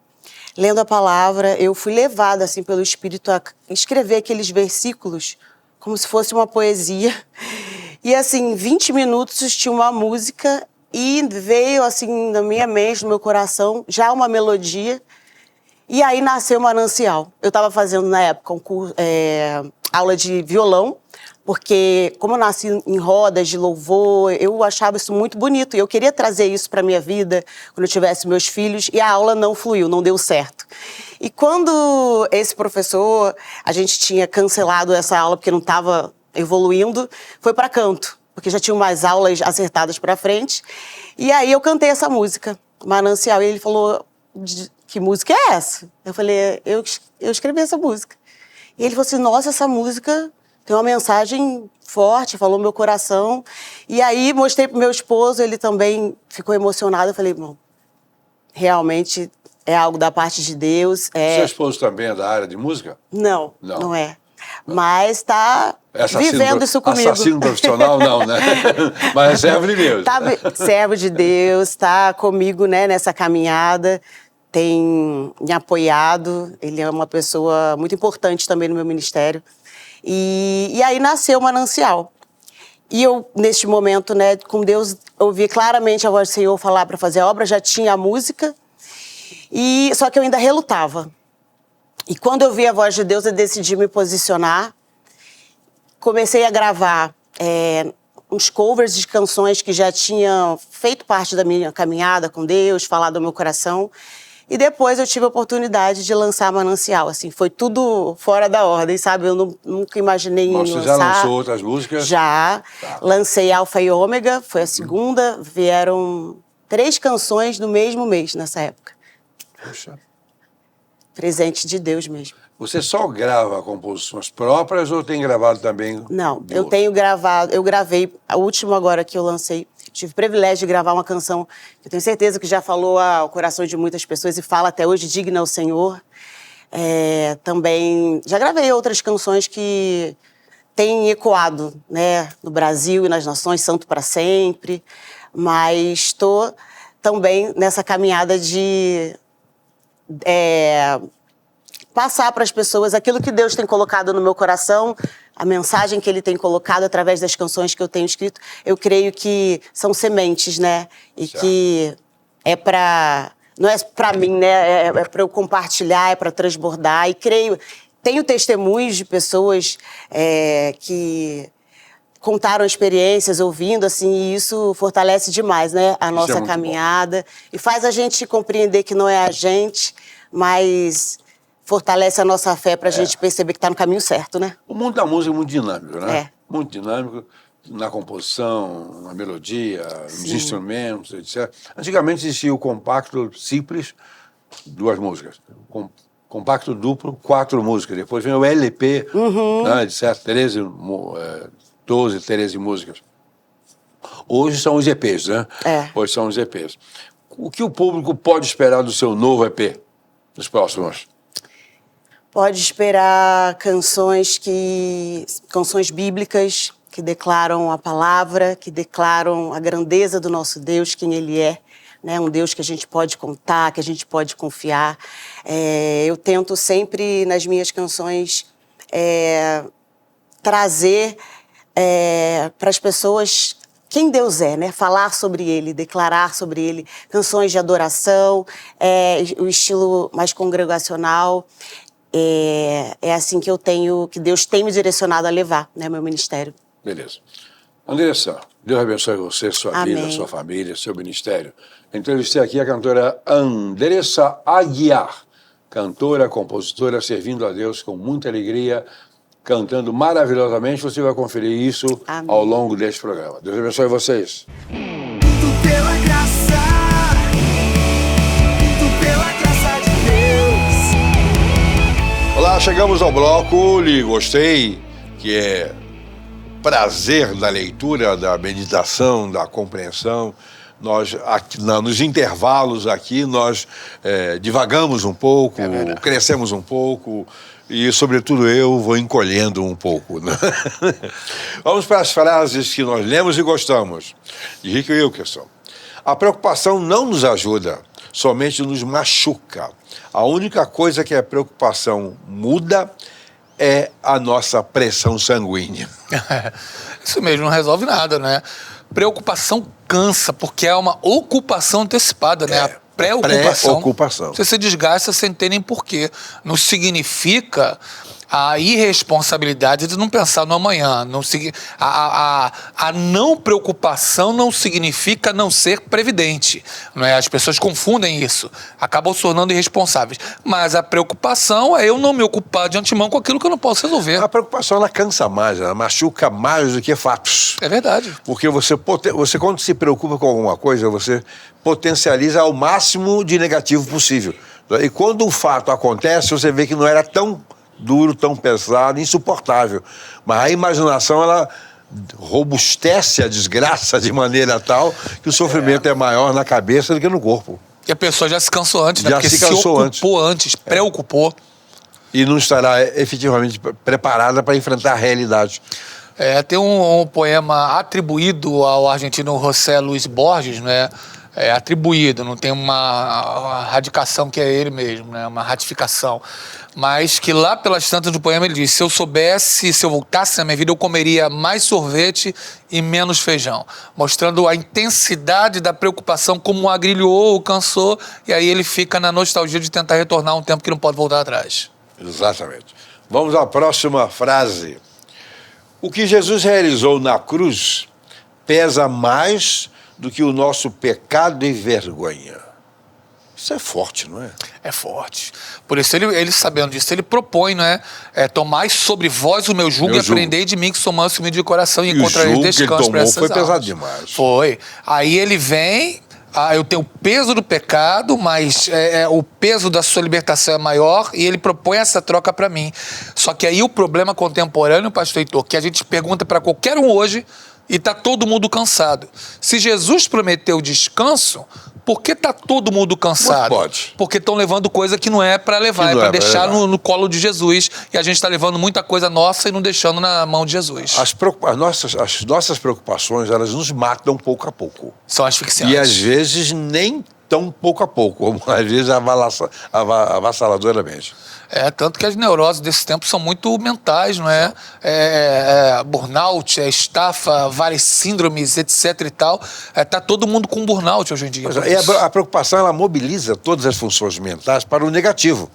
lendo a palavra, eu fui levada assim, pelo Espírito a escrever aqueles versículos como se fosse uma poesia. E assim, 20 minutos tinha uma música e veio assim na minha mente, no meu coração, já uma melodia. E aí nasceu Manancial. Eu estava fazendo na época aula de violão, porque como eu nasci em rodas de louvor, eu achava isso muito bonito. E eu queria trazer isso para minha vida, quando eu tivesse meus filhos, e a aula não fluiu, não deu certo. E quando esse professor, a gente tinha cancelado essa aula porque não estava evoluindo, foi para canto, porque já tinha umas aulas acertadas para frente. E aí eu cantei essa música, Manancial, e ele falou: que música é essa? Eu falei: eu escrevi essa música. E ele falou assim: nossa, essa música tem uma mensagem forte, falou meu coração. E aí mostrei pro meu esposo, ele também ficou emocionado. Eu falei: bom, realmente é algo da parte de Deus. Seu esposo também é da área de música? Não é. Mas está vivendo isso comigo. Assassino profissional, não, né? Mas é servo de Deus. Servo de Deus, está comigo, né, nessa caminhada. Tem me apoiado, ele é uma pessoa muito importante também no meu ministério. E aí nasceu o Manancial. E eu, neste momento, né, com Deus, ouvi claramente a voz do Senhor falar para fazer a obra, já tinha a música, só que eu ainda relutava. E quando eu vi a voz de Deus, eu decidi me posicionar. Comecei a gravar uns covers de canções que já tinham feito parte da minha caminhada com Deus, falado do meu coração. E depois eu tive a oportunidade de lançar Manancial, assim, foi tudo fora da ordem, sabe? Eu nunca imaginei Mas você já lançou outras músicas? Já. Tá. Lancei Alfa e Ômega, foi a segunda. Vieram 3 canções no mesmo mês, nessa época. Poxa. Presente de Deus mesmo. Você só grava composições próprias ou tem gravado também? Não, eu tenho gravado, eu gravei, a última agora que eu lancei, tive o privilégio de gravar uma canção que eu tenho certeza que já falou ao coração de muitas pessoas e fala até hoje, Digna ao Senhor. Também já gravei outras canções que têm ecoado, né, no Brasil e nas nações, Santo para Sempre, mas estou também nessa caminhada de passar para as pessoas aquilo que Deus tem colocado no meu coração, a mensagem que Ele tem colocado através das canções que eu tenho escrito. Eu creio que são sementes, né? E certo. Que não é para mim, né? É para eu compartilhar, é para transbordar. E creio, tenho testemunhos de pessoas que contaram experiências, ouvindo, assim, e isso fortalece demais, né? A nossa caminhada. E faz a gente compreender que não é a gente, mas fortalece a nossa fé para a gente perceber que está no caminho certo, né? O mundo da música é muito dinâmico, né? Muito dinâmico na composição, na melodia, nos instrumentos, etc. Antigamente existia o compacto simples, 2 músicas. Compacto duplo, 4 músicas. Depois vem o LP, né, de 12, 13 músicas. Hoje são os EPs, né? Hoje são os EPs. O que o público pode esperar do seu novo EP nos próximos? Pode esperar canções bíblicas que declaram a palavra, que declaram a grandeza do nosso Deus, quem Ele é, né? Um Deus que a gente pode contar, que a gente pode confiar. Eu tento sempre, nas minhas canções, trazer para as pessoas quem Deus é, né? Falar sobre Ele, declarar sobre Ele, canções de adoração, o estilo mais congregacional. É assim que que Deus tem me direcionado a levar, né, meu ministério. Beleza. Andressa, Deus abençoe você, sua vida, sua família, seu ministério. Entrevistei aqui a cantora Andressa Aguiar, cantora, compositora, servindo a Deus com muita alegria, cantando maravilhosamente. Você vai conferir isso ao longo deste programa. Deus abençoe vocês. Tudo pela graça, tudo pela graça de Deus. Olá, chegamos ao bloco Lhe Gostei, que é prazer da leitura, da meditação, da compreensão. Nós, aqui, nos intervalos aqui, nós divagamos um pouco, crescemos um pouco e, sobretudo, eu vou encolhendo um pouco, né? Vamos para as frases que nós lemos e gostamos. De Rick Wilkerson. A preocupação não nos ajuda, somente nos machuca. A única coisa que a preocupação muda é a nossa pressão sanguínea. Isso mesmo, não resolve nada, né? Preocupação cansa, porque é uma ocupação antecipada, né? A pré-ocupação. Pré-ocupação. Você se desgasta sem ter nem porquê. Não significa a irresponsabilidade de não pensar no amanhã. Não, a não preocupação não significa não ser previdente. Não é? As pessoas confundem isso, acabam se tornando irresponsáveis. Mas a preocupação é eu não me ocupar de antemão com aquilo que eu não posso resolver. A preocupação, ela cansa mais, ela machuca mais do que fatos. É verdade. Porque você quando se preocupa com alguma coisa, você potencializa ao máximo de negativo possível. E quando um fato acontece, você vê que não era tão duro, tão pesado, insuportável. Mas a imaginação, ela robustece a desgraça de maneira tal que o sofrimento é maior na cabeça do que no corpo. E a pessoa já se cansou antes, né? Já Porque se cansou ocupou antes, preocupou. E não estará efetivamente preparada para enfrentar a realidade. Tem um poema atribuído ao argentino José Luis Borges, né? Atribuído, não tem uma radicação que é ele mesmo, né? Uma ratificação. Mas que lá pelas tantas do poema ele diz: se eu soubesse, se eu voltasse na minha vida, eu comeria mais sorvete e menos feijão. Mostrando a intensidade da preocupação, como o agrilhoou, o cansou, e aí ele fica na nostalgia de tentar retornar a um tempo que não pode voltar atrás. Exatamente. Vamos à próxima frase. O que Jesus realizou na cruz pesa mais do que o nosso pecado e vergonha. Isso é forte, não é? É forte. Por isso, ele sabendo disso, ele propõe, não é? Tomai sobre vós o meu jugo e aprendei de mim, que sou manso e humilde de coração, e encontrareis descanso para essas foi almas. pesado demais. Foi. Aí ele vem, eu tenho o peso do pecado, mas o peso da sua libertação é maior, e ele propõe essa troca para mim. Só que aí o problema contemporâneo, pastor Heitor, que a gente pergunta para qualquer um hoje, e está todo mundo cansado. Se Jesus prometeu descanso, por que está todo mundo cansado? Pode. Porque estão levando coisa que não é para levar, é para deixar no colo de Jesus. E a gente está levando muita coisa nossa e não deixando na mão de Jesus. As nossas preocupações, elas nos matam pouco a pouco. São asfixiantes. E às vezes nem tão pouco a pouco, como às vezes avassaladoramente. Tanto que as neuroses desse tempo são muito mentais, não é? Burnout, estafa, várias síndromes, etc e tal. Tá todo mundo com burnout hoje em dia. A preocupação, ela mobiliza todas as funções mentais para o negativo.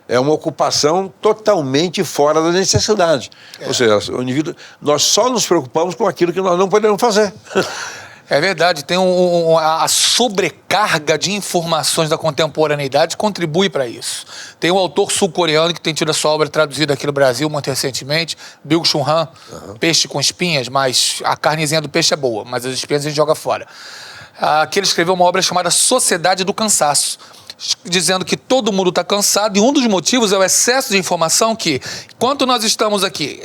É uma ocupação totalmente fora da necessidade. Ou seja, o indivíduo, nós só nos preocupamos com aquilo que nós não podemos fazer. É verdade, tem a sobrecarga de informações da contemporaneidade contribui para isso. Tem um autor sul-coreano que tem tido a sua obra traduzida aqui no Brasil muito recentemente, Byung-Chul Han, Peixe com Espinhas, mas a carnezinha do peixe é boa, mas as espinhas a gente joga fora. Que ele escreveu uma obra chamada Sociedade do Cansaço, dizendo que todo mundo está cansado, e um dos motivos é o excesso de informação que, enquanto nós estamos aqui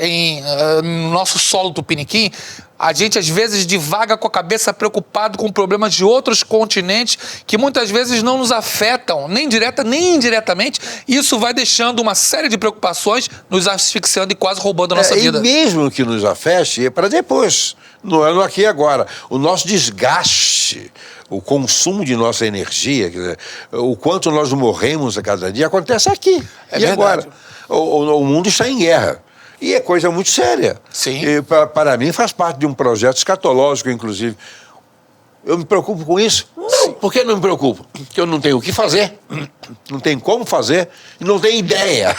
no nosso solo tupiniquim, a gente às vezes divaga com a cabeça preocupado com problemas de outros continentes que muitas vezes não nos afetam, nem direta nem indiretamente, e isso vai deixando uma série de preocupações, nos asfixiando e quase roubando a nossa vida. E mesmo que nos afete, é para depois, não é no aqui e agora. O nosso desgaste, o consumo de nossa energia, quer dizer, o quanto nós morremos a cada dia, acontece aqui. É e verdade. agora? O mundo está em guerra. E é coisa muito séria. Sim. E para mim faz parte de um projeto escatológico, inclusive. Eu me preocupo com isso? Não. Por que não me preocupo? Porque eu não tenho o que fazer, não tenho como fazer e não tenho ideia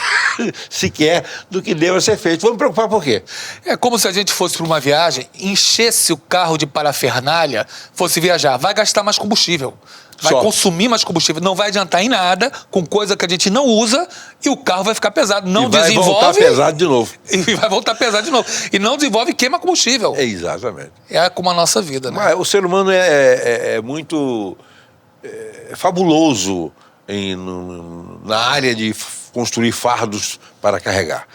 sequer do que deva ser feito. Vou me preocupar por quê? É como se a gente fosse para uma viagem, enchesse o carro de parafernália, fosse viajar. Vai gastar mais combustível. Vai consumir mais combustível, não vai adiantar em nada com coisa que a gente não usa e o carro vai ficar pesado. Não desenvolve. Vai voltar pesado de novo. E vai voltar pesado de novo. E não desenvolve e queima combustível. Exatamente. É como a nossa vida, né? Mas o ser humano é muito fabuloso na área de construir fardos para carregar.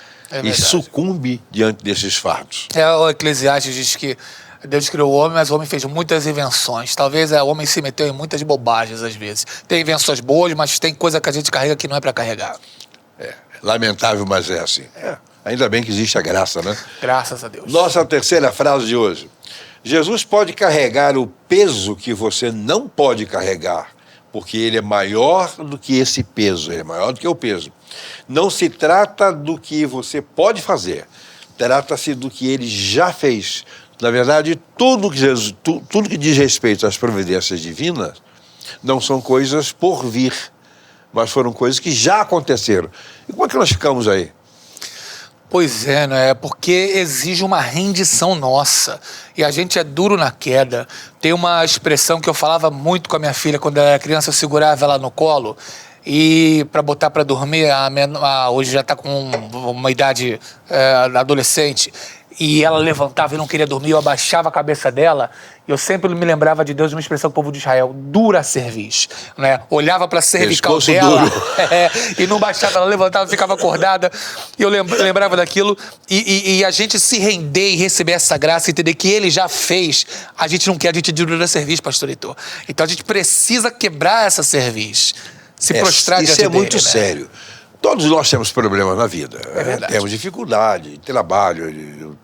E sucumbe diante desses fardos. O Eclesiastes diz que Deus criou o homem, mas o homem fez muitas invenções. Talvez o homem se meteu em muitas bobagens às vezes. Tem invenções boas, mas tem coisa que a gente carrega que não é para carregar. Lamentável, mas é assim. Ainda bem que existe a graça, né? Graças a Deus. Nossa terceira frase de hoje. Jesus pode carregar o peso que você não pode carregar, porque ele é maior do que esse peso, ele é maior do que o peso. Não se trata do que você pode fazer, trata-se do que ele já fez. Na verdade, tudo que diz respeito às providências divinas não são coisas por vir, mas foram coisas que já aconteceram. E como é que nós ficamos aí? Pois é, né? Porque exige uma rendição nossa. E a gente é duro na queda. Tem uma expressão que eu falava muito com a minha filha quando ela era criança, eu segurava ela no colo e para botar para dormir, hoje já está com uma idade adolescente, e ela levantava e não queria dormir, eu abaixava a cabeça dela, e eu sempre me lembrava de Deus, uma expressão do povo de Israel, dura cerviz, né? Olhava para a cervical Pescoço dela duro. e não baixava, ela levantava, ficava acordada, e eu lembrava daquilo, e a gente se render e receber essa graça, entender que ele já fez, a gente não quer, a gente dura cerviz, pastor Heitor. Então a gente precisa quebrar essa cerviz, se prostrar diante dele. Isso é muito dele, sério. Né? Todos nós temos problemas na vida. É verdade. Temos dificuldade, trabalho,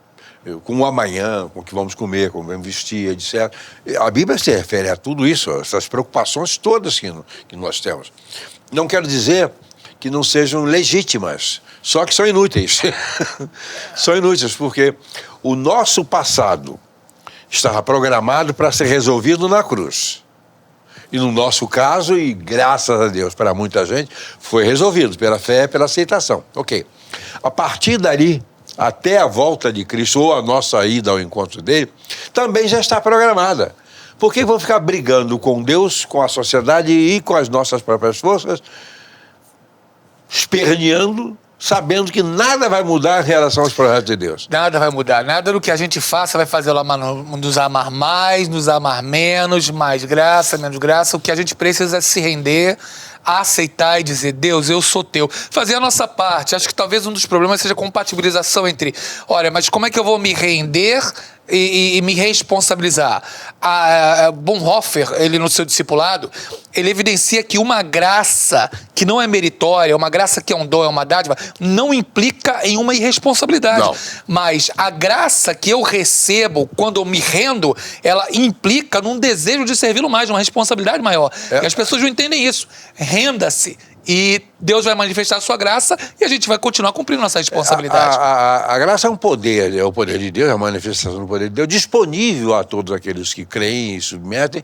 com o amanhã, com o que vamos comer, com o que vamos vestir, etc. A Bíblia se refere a tudo isso, essas preocupações todas que nós temos. Não quero dizer que não sejam legítimas, só que são inúteis. São inúteis porque o nosso passado estava programado para ser resolvido na cruz. E no nosso caso, e graças a Deus para muita gente, foi resolvido pela fé e pela aceitação. Ok. A partir dali, até a volta de Cristo, ou a nossa ida ao encontro dele, também já está programada. Por que vamos ficar brigando com Deus, com a sociedade e com as nossas próprias forças, esperneando, sabendo que nada vai mudar em relação aos projetos de Deus? Nada vai mudar. Nada do que a gente faça vai fazer nos amar mais, nos amar menos, mais graça, menos graça. O que a gente precisa é se render, aceitar e dizer, Deus, eu sou teu. Fazer a nossa parte. Acho que talvez um dos problemas seja a compatibilização entre, olha, mas como é que eu vou me render e me responsabilizar? Bonhoeffer, ele no seu discipulado, ele evidencia que uma graça que não é meritória, uma graça que é um dom, é uma dádiva, não implica em uma irresponsabilidade. Não. Mas a graça que eu recebo quando eu me rendo, ela implica num desejo de servi-lo mais, uma responsabilidade maior. E as pessoas não entendem isso. Renda-se e Deus vai manifestar a sua graça e a gente vai continuar cumprindo nossa responsabilidade. A graça é um poder, é o poder de Deus, é a manifestação do poder de Deus, disponível a todos aqueles que creem e submetem.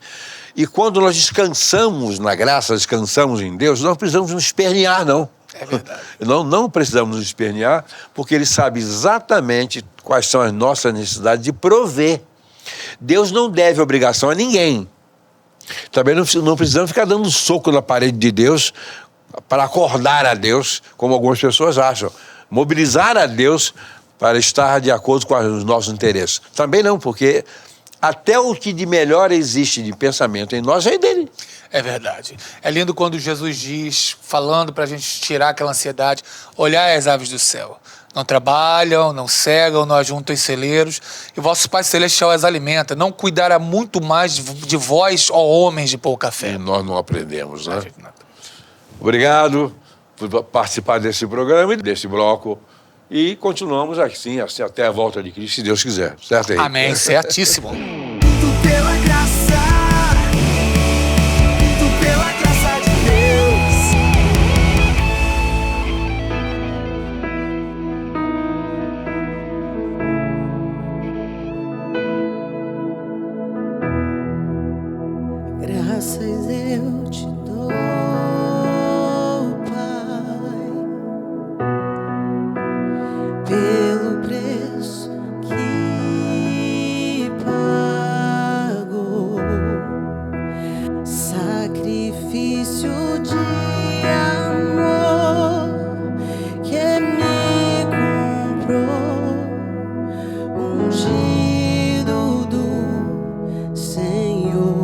E quando nós descansamos na graça, descansamos em Deus, não precisamos nos espernear, não. É verdade. Não precisamos nos espernear, porque Ele sabe exatamente quais são as nossas necessidades de prover. Deus não deve obrigação a ninguém. Também não precisamos ficar dando soco na parede de Deus para acordar a Deus, como algumas pessoas acham. Mobilizar a Deus para estar de acordo com os nossos interesses. Também não, porque até o que de melhor existe de pensamento em nós é dele. É verdade. É lindo quando Jesus diz, falando para a gente tirar aquela ansiedade, olhai as aves do céu. Não trabalham, não cegam, não ajuntam em celeiros, e vosso Pai Celestial as alimenta. Não cuidará muito mais de vós, ó homens de pouca fé. E nós não aprendemos, né? Obrigado por participar desse programa e desse bloco. E continuamos assim até a volta de Cristo, se Deus quiser. Certo, Henrique? Amém, certíssimo. Tudo pela graça, tudo pela graça de Deus. Graças eu te dou, Pai, pelo preço que pagou, sacrifício de amor que me comprou, ungido do Senhor.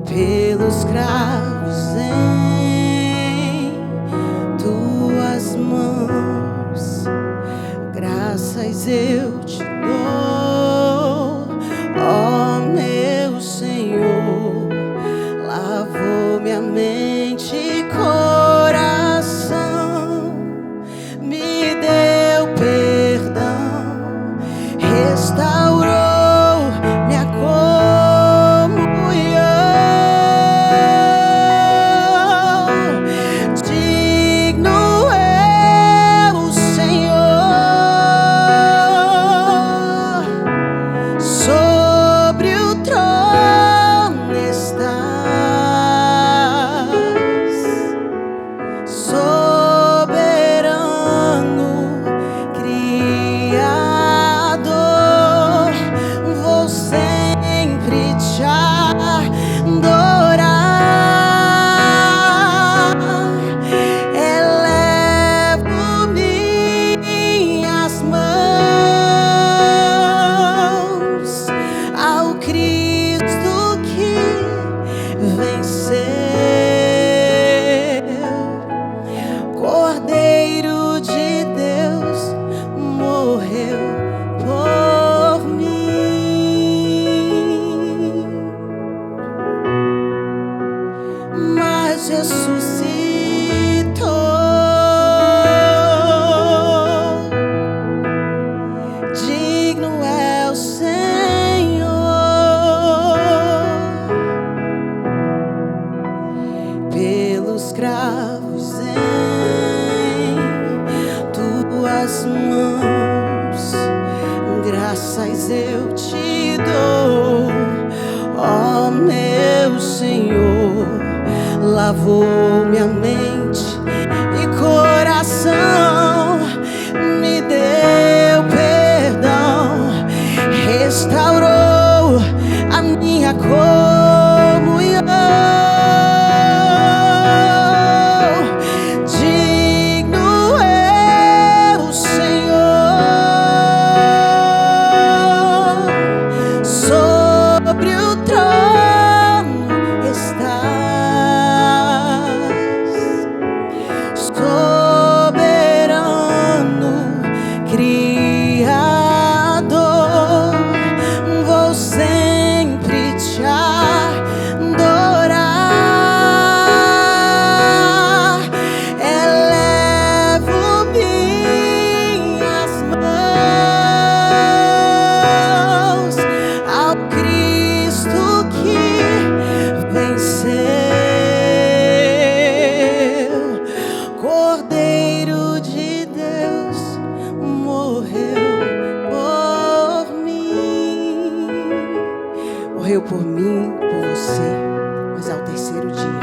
Pelos cravos em tuas mãos, graças eu te dou, ó meu Senhor. Lavou minha mente e coração, me deu perdão, restaurou minha Digno é o Senhor. ressuscitou. Digno é o Senhor. Pelos cravos em tuas mãos, graças eu te dou, ó meu Senhor. Lavou minha mente e coração, me deu perdão, restaurou a minha comunhão. Digno é o Senhor, sobre o trono estás, soberano Criador. Vou sempre te adorar, elevo minhas mãos ao Cristo que venceu. Cordeiro de Deus morreu por mim. Morreu por mim, por você, mas ao terceiro dia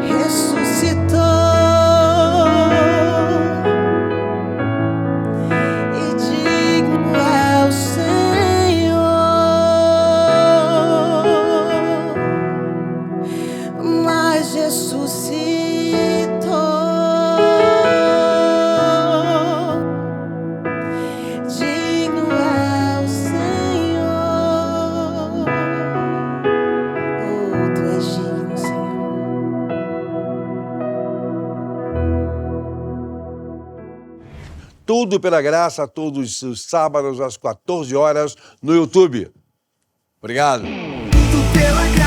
ressuscitou. E digno é o Senhor, mas ressuscitou. Digno é o Senhor. Oh, tu és digno, Senhor. Tudo pela Graça, todos os sábados às 14 horas no YouTube. Obrigado. Tudo pela graça.